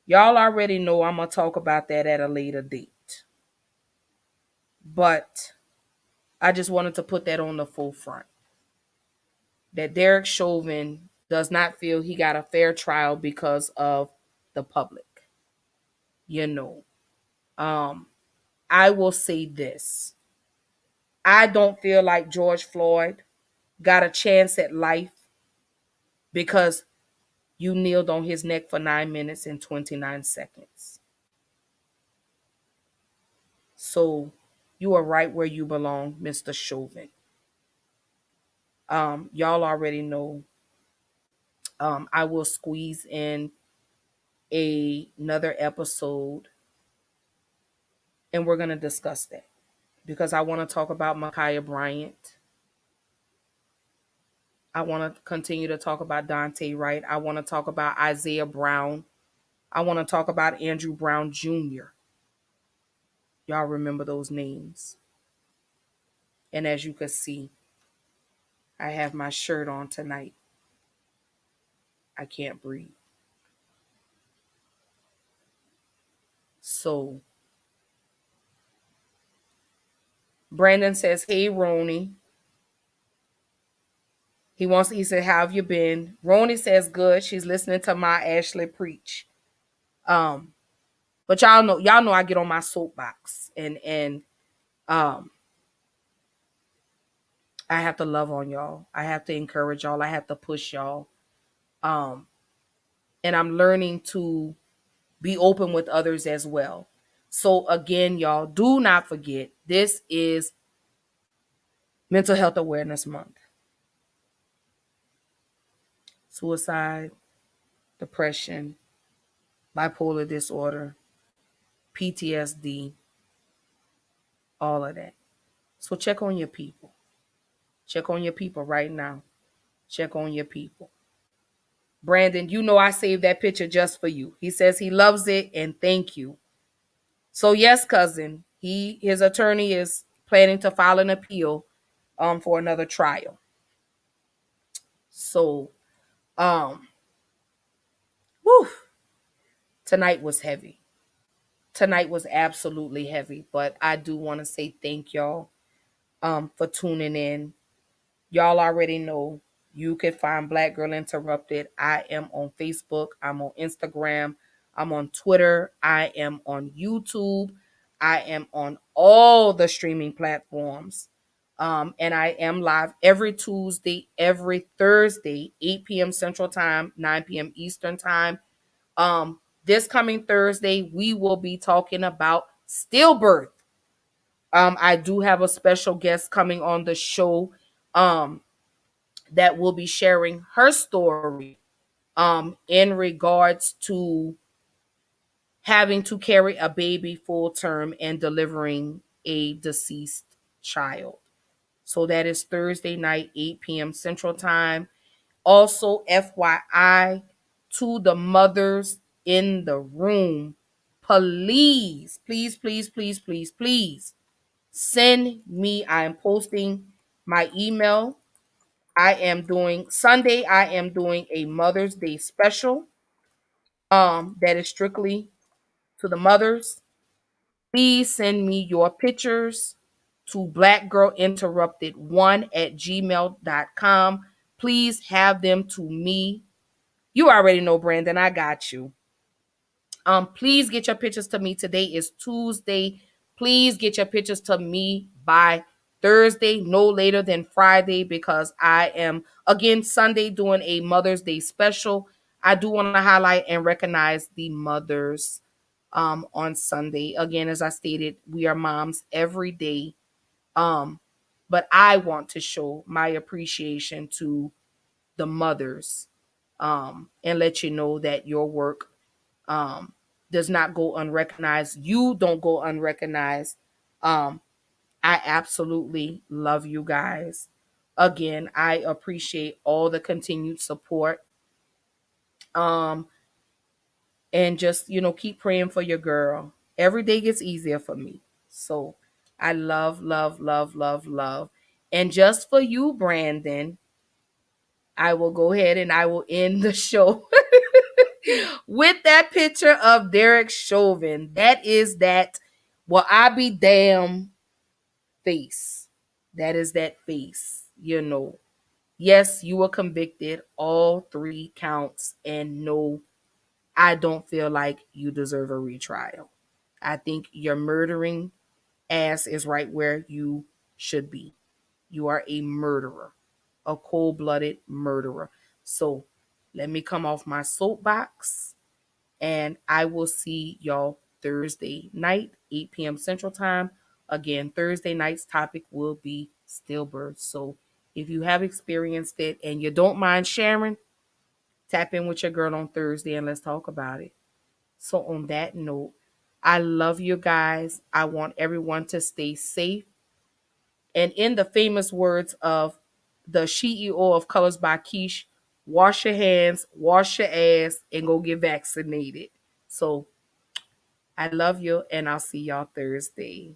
Y'all already know I'm going to talk about that at a later date. But I just wanted to put that on the forefront. That Derek Chauvin does not feel he got a fair trial because of the public. You know, I will say this. I don't feel like George Floyd got a chance at life because you kneeled on his neck for 9 minutes and 29 seconds. So you are right where you belong, Mr. Chauvin. Y'all already know. I will squeeze in another episode and we're going to discuss that because I want to talk about Ma'Khia Bryant. I want to continue to talk about Dante Wright. I want to talk about Isaiah Brown. I want to talk about Andrew Brown Jr. Y'all remember those names. And as you can see, I have my shirt on tonight. I can't breathe. So, Brandon says, hey, Roni. He said, how have you been? Roni says, good. She's listening to my Ashley preach. But y'all know I get on my soapbox and I have to love on y'all. I have to encourage y'all. I have to push y'all. And I'm learning to be open with others as well. So again, y'all, do not forget, this is Mental Health Awareness Month. Suicide, depression, bipolar disorder, PTSD, all of that. So check on your people. Check on your people right now. Check on your people. Brandon, you know I saved that picture just for you. He says he loves it and thank you. So yes, cousin, his attorney is planning to file an appeal for another trial. So whew, tonight was heavy. Tonight was absolutely heavy, but I do want to say thank y'all for tuning in. y'all already know you can find Black Girl Interrupted. I am on Facebook. I'm on Instagram. I'm on Twitter. I am on YouTube. I am on all the streaming platforms. And I am live every Tuesday, every Thursday, 8 p.m. Central Time, 9 p.m. Eastern Time. This coming Thursday, we will be talking about stillbirth. I do have a special guest coming on the show that will be sharing her story in regards to having to carry a baby full term and delivering a deceased child. So that is Thursday night, 8 p.m. Central Time. Also, FYI, to the mothers in the room, please, please, please, please, please, please send me. I am posting my email. I am doing Sunday. I am doing a Mother's Day special. That is strictly to the mothers. Please send me your pictures to blackgirlinterrupted1@gmail.com. Please have them to me. You already know, Brandon. I got you. Please get your pictures to me. Today is Tuesday. Please get your pictures to me by Thursday, no later than Friday, because I am again Sunday doing a Mother's Day special. I do want to highlight and recognize the mothers on Sunday. Again, as I stated, we are moms every day. Um, but I want to show my appreciation to the mothers and let you know that your work um, does not go unrecognized. You don't go unrecognized. Um, I absolutely love you guys. Again, I appreciate all the continued support. Um, and just, keep praying for your girl. Every day gets easier for me. So I love, love, love, love, love. And just for you, Brandon, I will go ahead and I will end the show with that picture of Derek Chauvin. That is that, well, I be damn face. That is that face. Yes, you were convicted, all 3 counts, and no, I don't feel like you deserve a retrial. I think your murdering ass is right where you should be. You are a murderer, a cold blooded murderer. So let me come off my soapbox and I will see y'all Thursday night, 8 p.m. Central Time. Again, Thursday night's topic will be stillbirth. So if you have experienced it and you don't mind sharing, tap in with your girl on Thursday and let's talk about it. So, on that note, I love you guys. I want everyone to stay safe. And in the famous words of the CEO of Colors by Keish, wash your hands, wash your ass, and go get vaccinated. So, I love you, and I'll see y'all Thursday.